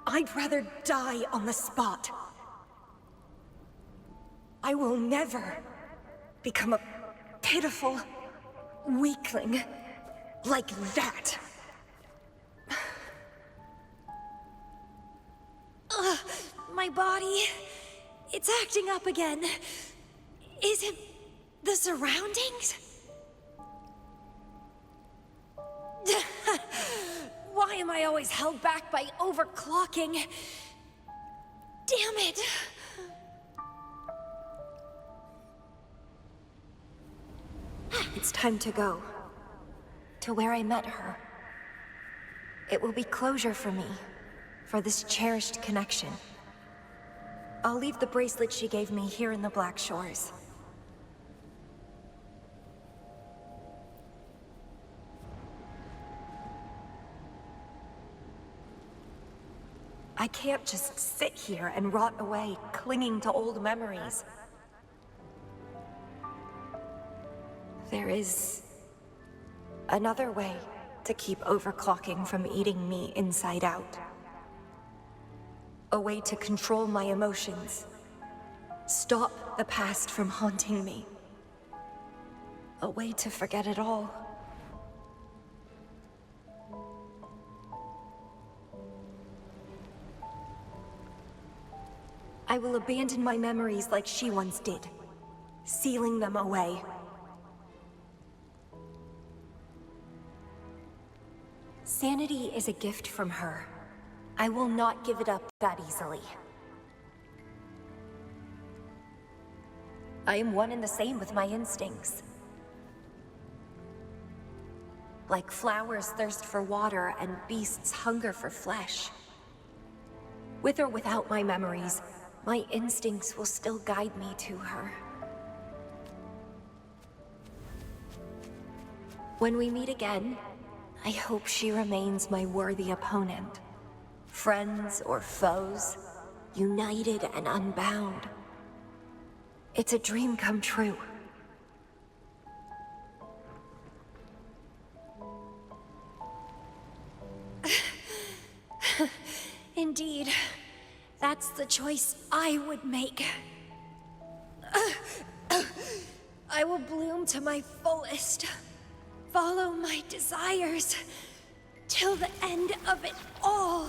[SPEAKER 2] I'd rather die on the spot. I will never become a pitiful weakling like that. My body, it's acting up again. Is it the surroundings? Why am I always held back by overclocking? Damn it! It's time to go. To where I met her. It will be closure for me. For this cherished connection. I'll leave the bracelet she gave me here in the Black Shores. I can't just sit here and rot away, clinging to old memories. There is another way to keep overclocking from eating me inside out. A way to control my emotions. Stop the past from haunting me. A way to forget it all. I will abandon my memories like she once did, sealing them away. Sanity is a gift from her. I will not give it up that easily. I am one and the same with my instincts. Like flowers thirst for water and beasts hunger for flesh. With or without my memories, my instincts will still guide me to her. When we meet again, I hope she remains my worthy opponent. Friends or foes, united and unbound. It's a dream come true. Indeed, that's the choice I would make. I will bloom to my fullest, follow my desires, till the end of it all.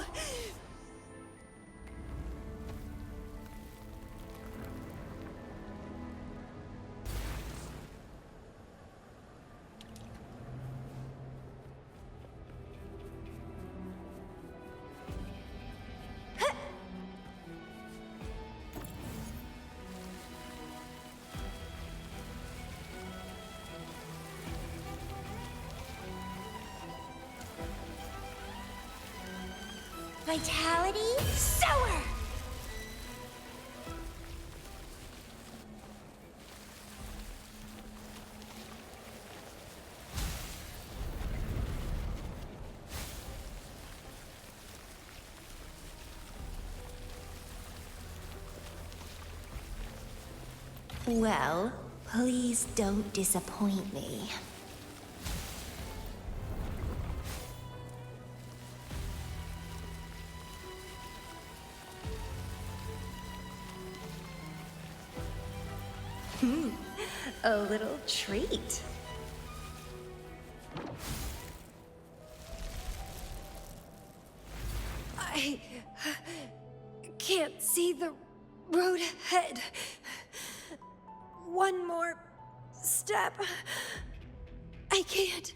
[SPEAKER 2] Vitality sower! Well, please don't disappoint me. A little treat. I can't see the road ahead. One more step. I can't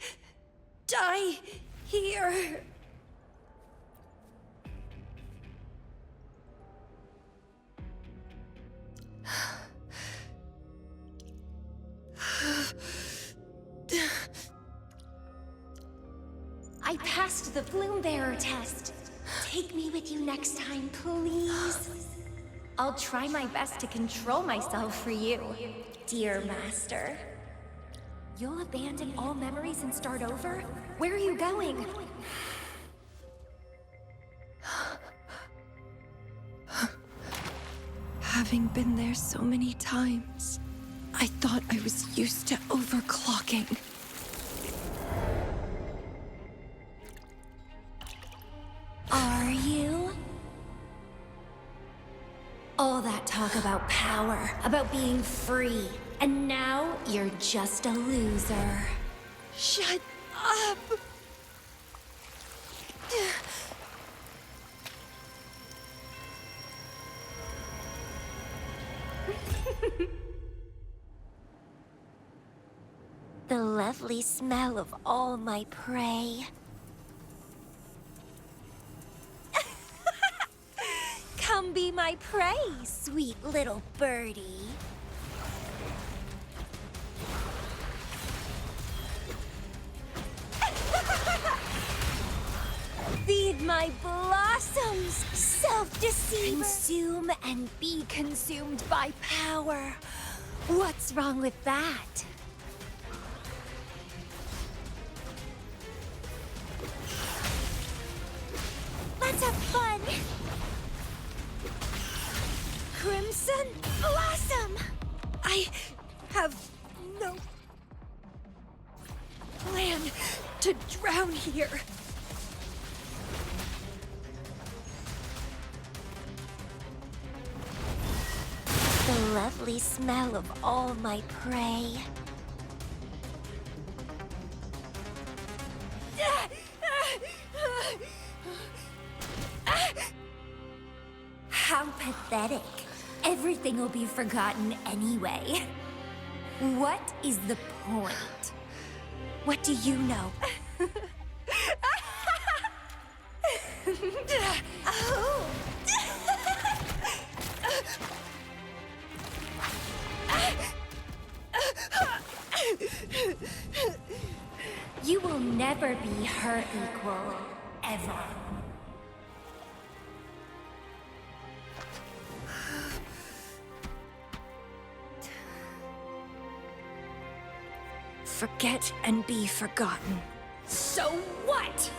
[SPEAKER 2] die here. I passed the Bloom Bearer test. Take me with you next time, please. I'll try my best to control myself for you, dear master. You'll abandon all memories and start over? Where are you going?
[SPEAKER 9] Having been there so many times, I thought I was used to overclocking.
[SPEAKER 2] Are you? All that talk about power, about being free, and now you're just a loser.
[SPEAKER 9] Shut up!
[SPEAKER 2] The lovely smell of all my prey. Come be my prey, sweet little birdie. Feed my blossoms, self-deceiver. Consume and be consumed by power. What's wrong with that? Let's have fun! Crimson Blossom!
[SPEAKER 9] I have no plan to drown here.
[SPEAKER 2] The lovely smell of all my prey. How pathetic. Everything will be forgotten anyway. What is the point? What do you know? Oh. You will never be her equal, ever.
[SPEAKER 9] Forget and be forgotten.
[SPEAKER 2] So what?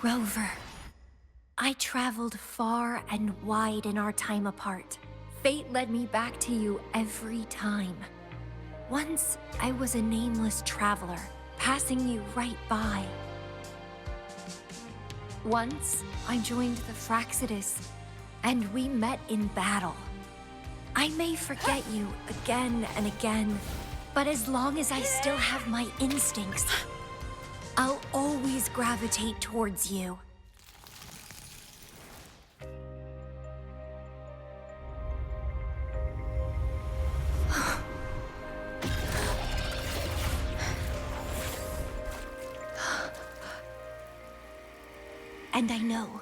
[SPEAKER 2] Rover, I traveled far and wide in our time apart. Fate led me back to you every time. Once, I was a nameless traveler, passing you right by. Once, I joined the Fraxidus, and we met in battle. I may forget you again and again, but as long as I still have my instincts, I'll always gravitate towards you. And I know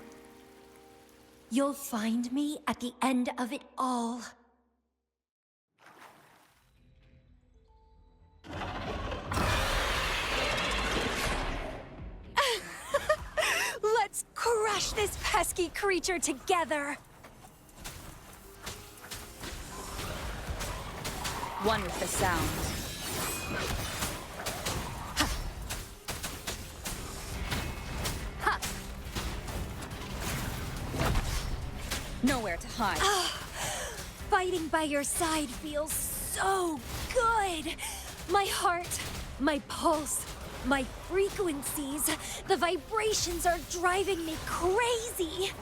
[SPEAKER 2] you'll find me at the end of it all. Let's crush this pesky creature together!
[SPEAKER 8] One with the sound. Nowhere to hide.
[SPEAKER 2] Fighting by your side feels so good! My heart, my pulse, my frequencies, the vibrations are driving me crazy!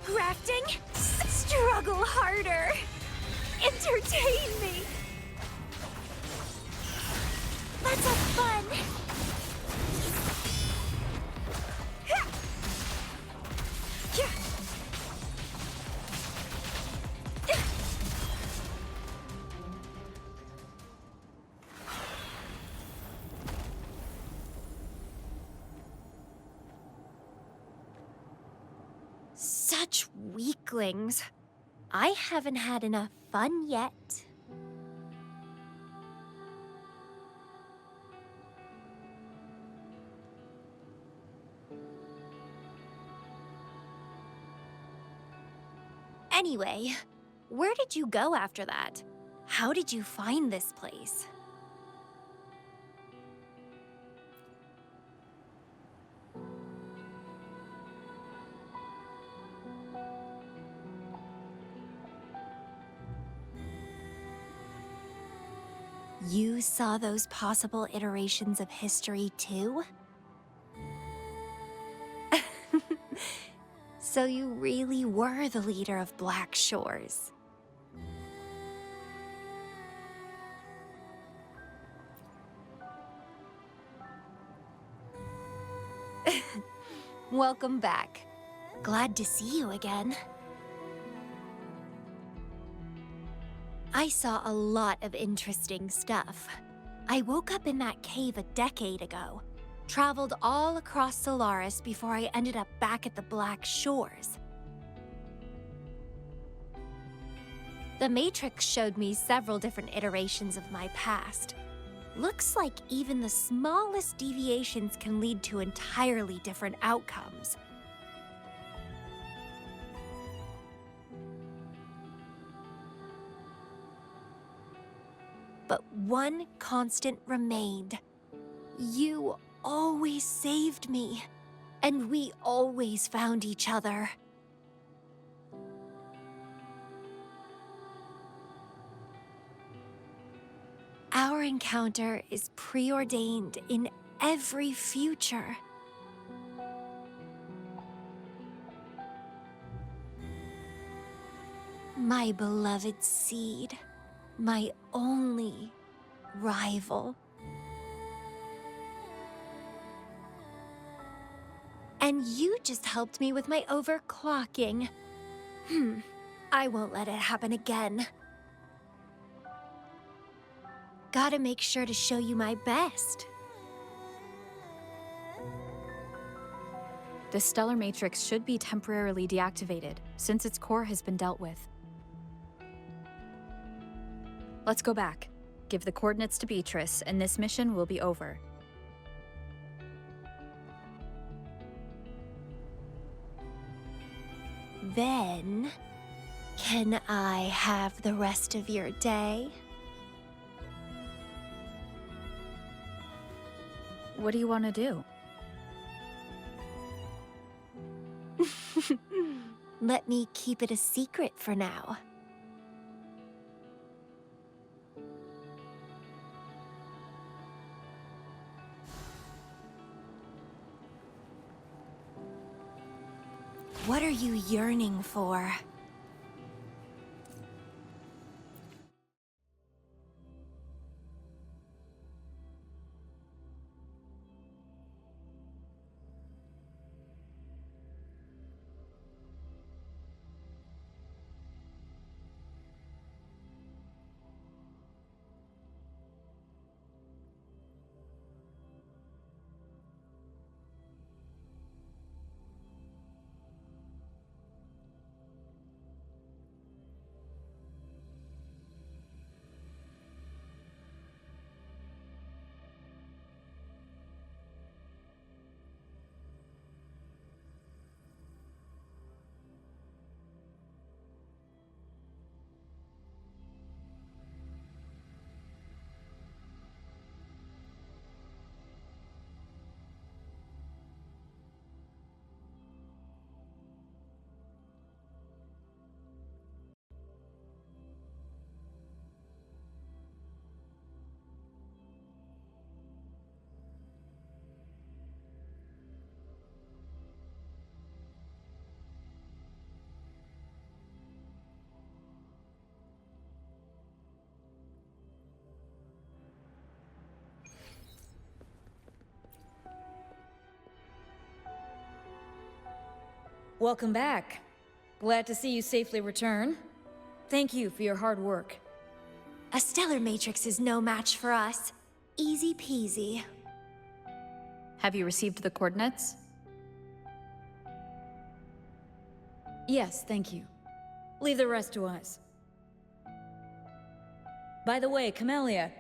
[SPEAKER 2] Grafting? Struggle harder! Entertain me! Let's have fun! Such weaklings. I haven't had enough fun yet. Anyway, where did you go after that? How did you find this place? You saw those possible iterations of history too? So you really were the leader of Black Shores. Welcome back. Glad to see you again. I saw a lot of interesting stuff. I woke up in that cave a decade ago, traveled all across Solaris before I ended up back at the Black Shores. The Matrix showed me several different iterations of my past. Looks like even the smallest deviations can lead to entirely different outcomes. But one constant remained. You always saved me, and we always found each other. Our encounter is preordained in every future. My beloved seed, my only rival. And you just helped me with my overclocking. I won't let it happen again. Gotta make sure to show you my best.
[SPEAKER 8] The stellar matrix should be temporarily deactivated, since its core has been dealt with. Let's go back. Give the coordinates to Beatrice, and this mission will be over.
[SPEAKER 2] Then, can I have the rest of your day?
[SPEAKER 8] What do you want to do?
[SPEAKER 2] Let me keep it a secret for now. What are you yearning for?
[SPEAKER 4] Welcome back. Glad to see you safely return. Thank you for your hard work.
[SPEAKER 2] A stellar matrix is no match for us. Easy peasy.
[SPEAKER 8] Have you received the coordinates?
[SPEAKER 4] Yes, thank you. Leave the rest to us. By the way, Camellya,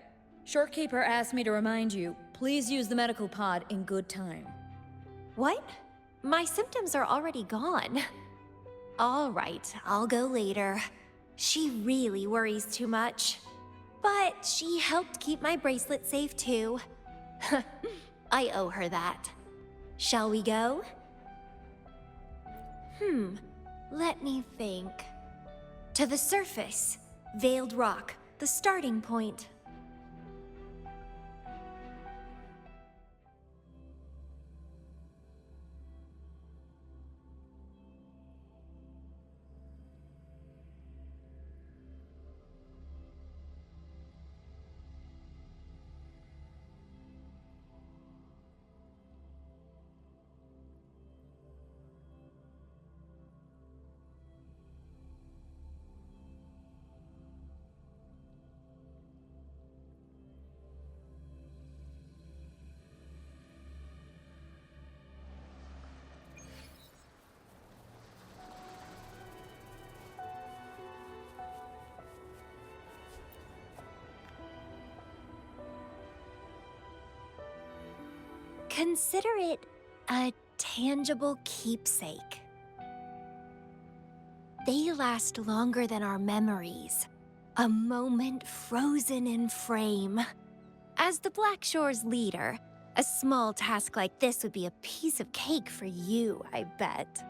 [SPEAKER 4] Shorekeeper asked me to remind you, please use the medical pod in good time.
[SPEAKER 2] What? My symptoms are already gone. All right, I'll go later. She really worries too much. But she helped keep my bracelet safe too. I owe her that. Shall we go? Let me think. To the surface. Veiled rock, the starting point. Consider it a tangible keepsake. They last longer than our memories. A moment frozen in frame. As the Black Shore's leader, a small task like this would be a piece of cake for you, I bet.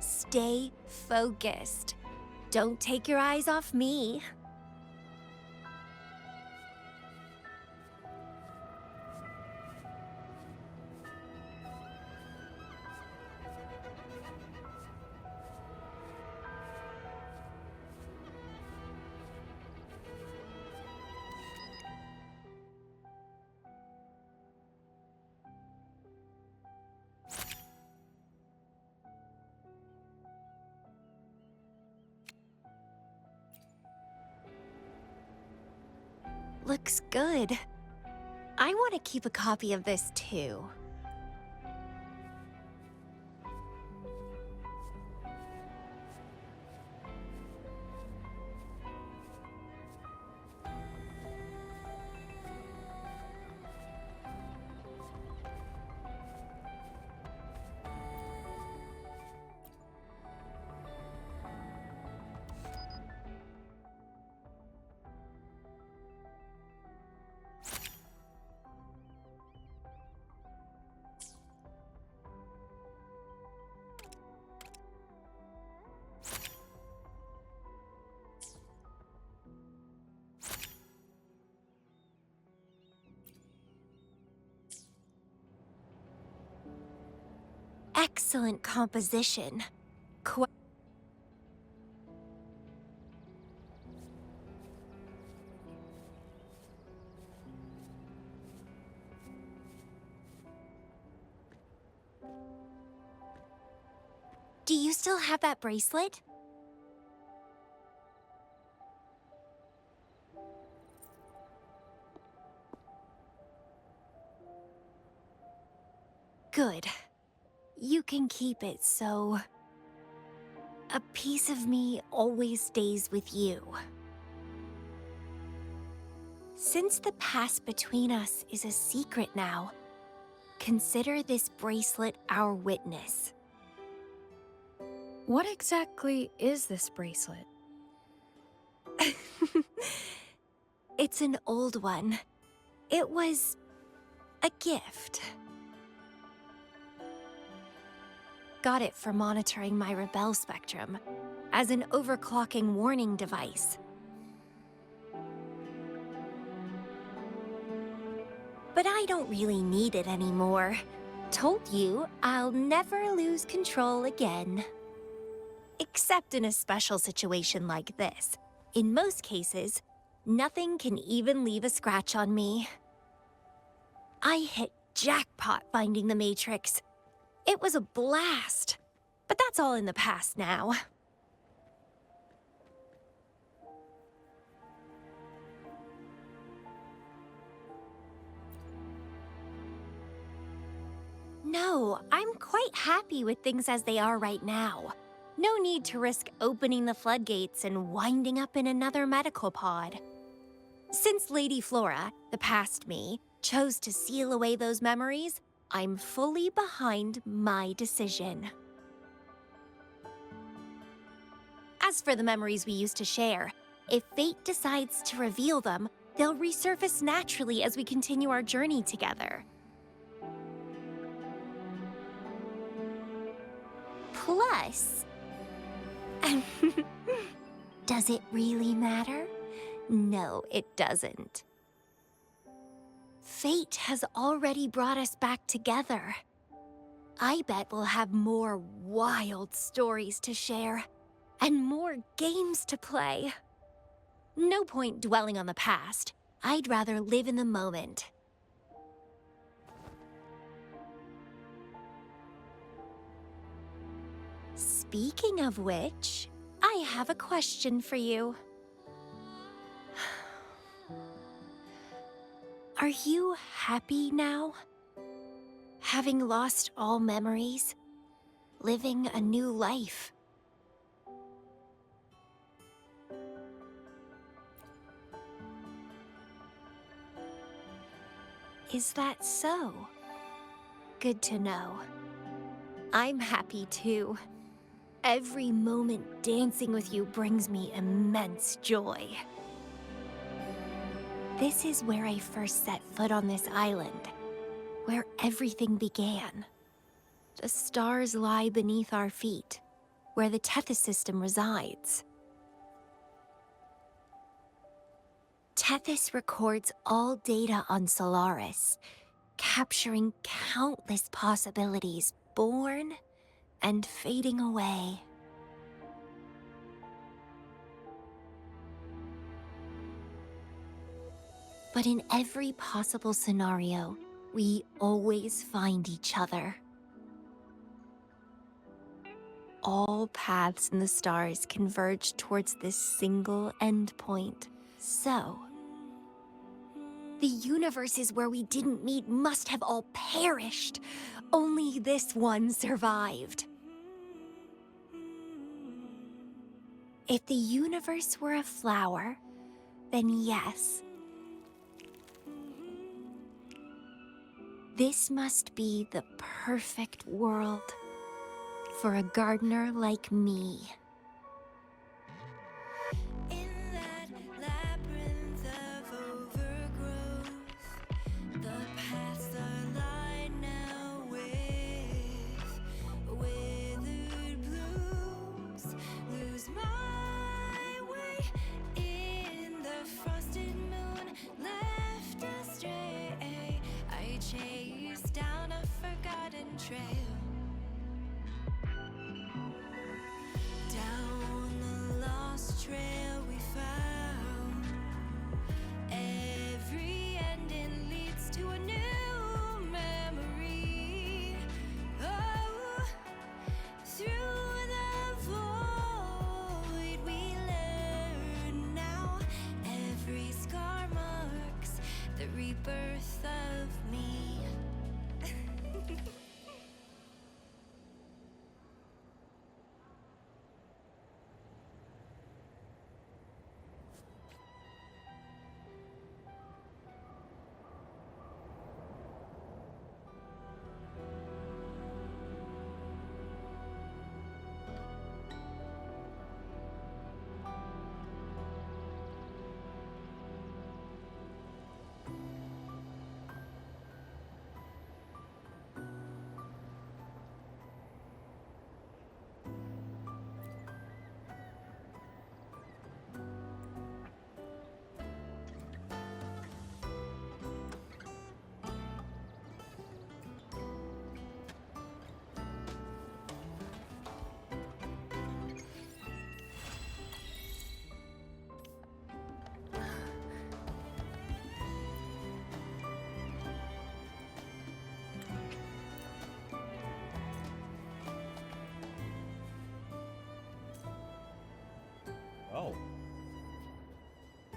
[SPEAKER 2] Stay focused. Don't take your eyes off me. Looks good. I want to keep a copy of this too. Excellent composition. Do you still have that bracelet? Good. You can keep it, so a piece of me always stays with you. Since the past between us is a secret now, consider this bracelet our witness.
[SPEAKER 4] What exactly is this bracelet?
[SPEAKER 2] It's an old one. It was a gift. Got it for monitoring my rebel spectrum, as an overclocking warning device. But I don't really need it anymore. Told you, I'll never lose control again. Except in a special situation like this. In most cases, nothing can even leave a scratch on me. I hit jackpot finding the Matrix. It was a blast. But that's all in the past now. No, I'm quite happy with things as they are right now. No need to risk opening the floodgates and winding up in another medical pod. Since Lady Flora, the past me, chose to seal away those memories, I'm fully behind my decision. As for the memories we used to share, if fate decides to reveal them, they'll resurface naturally as we continue our journey together. Plus, does it really matter? No, it doesn't. Fate has already brought us back together. I bet we'll have more wild stories to share, and more games to play. No point dwelling on the past. I'd rather live in the moment. Speaking of which, I have a question for you. Are you happy now? Having lost all memories, living a new life. Is that so? Good to know. I'm happy too. Every moment dancing with you brings me immense joy. This is where I first set foot on this island, where everything began. The stars lie beneath our feet, where the Tethys system resides. Tethys records all data on Solaris, capturing countless possibilities born and fading away. But in every possible scenario, we always find each other. All paths in the stars converge towards this single endpoint. So, the universes where we didn't meet must have all perished. Only this one survived. If the universe were a flower, then yes. This must be the perfect world for a gardener like me.
[SPEAKER 9] In that labyrinth of overgrowth, the paths are lined now with withered blooms. Lose my way in the frosted moon, left astray. I chase down a forgotten trail. Down the lost trail we found. Every ending leads to a new memory. Oh, through the void we learn now. Every scar marks the rebirth of me.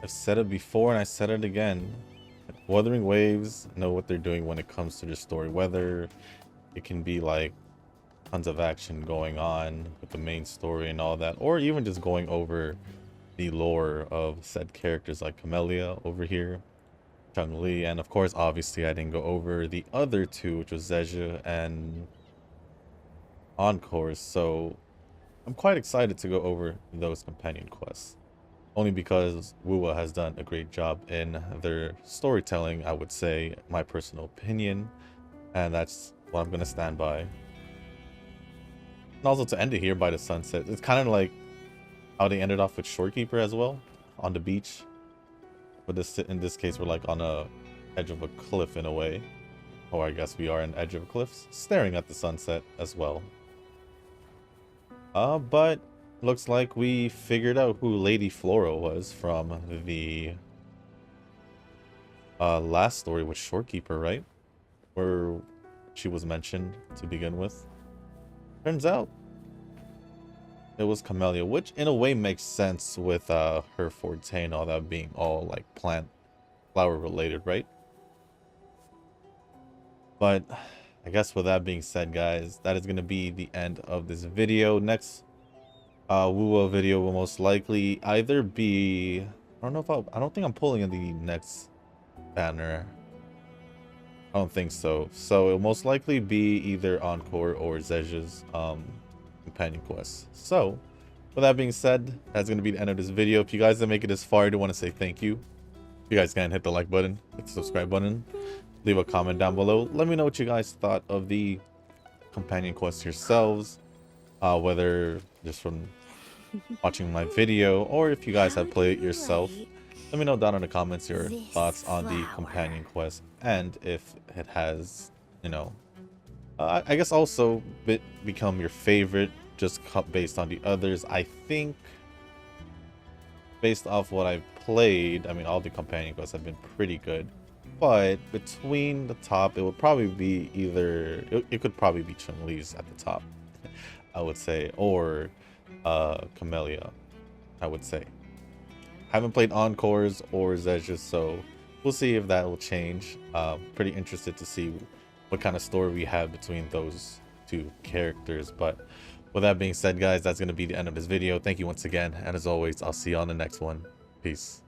[SPEAKER 1] I've said it before and I said it again. Wuthering Waves know what they're doing when it comes to the story. Whether it can be like tons of action going on with the main story and all that, or even just going over the lore of said characters like Camellya over here, Chun-Li, and of course, obviously, I didn't go over the other two, which was Zezha and Encores. So I'm quite excited to go over those companion quests. Only because Wuwa has done a great job in their storytelling, I would say, my personal opinion. And that's what I'm going to stand by. And also to end it here by the sunset. It's kind of like how they ended off with Shorekeeper as well, on the beach. But in this case, we're like on a edge of a cliff in a way. Or I guess we are on the edge of a cliff, staring at the sunset as well. But looks like we figured out who Lady Flora was from the last story with Shorekeeper, right? Where she was mentioned to begin with. Turns out it was Camellya, which in a way makes sense with her forte and all that being all like plant flower related, right? But I guess with that being said, guys, that is going to be the end of this video. Next Wuwa video will most likely either be, I don't think I'm pulling in the next banner. I don't think so. So it'll most likely be either Encore or Zezha's companion quest. So with that being said, that's going to be the end of this video. If you guys didn't make it this far, I do want to say thank you. If you guys can hit the like button, hit the subscribe button, leave a comment down below. Let me know what you guys thought of the companion quests yourselves, whether just from watching my video or if you guys have played it yourself. Let me know down in the comments your thoughts on the companion quest, and if it has, you know, I guess also become your favorite just based on the others. I think based off what I've played, I mean, all the companion quests have been pretty good, but between the top, it would probably be either it could probably be Chun-Li's at the top, I would say, or Camellya, I would say. I haven't played Encores or Zezha, so we'll see if that will change. Pretty interested to see what kind of story we have between those two characters. But with that being said, guys, that's going to be the end of this video. Thank you once again, and as always, I'll see you on the next one. Peace.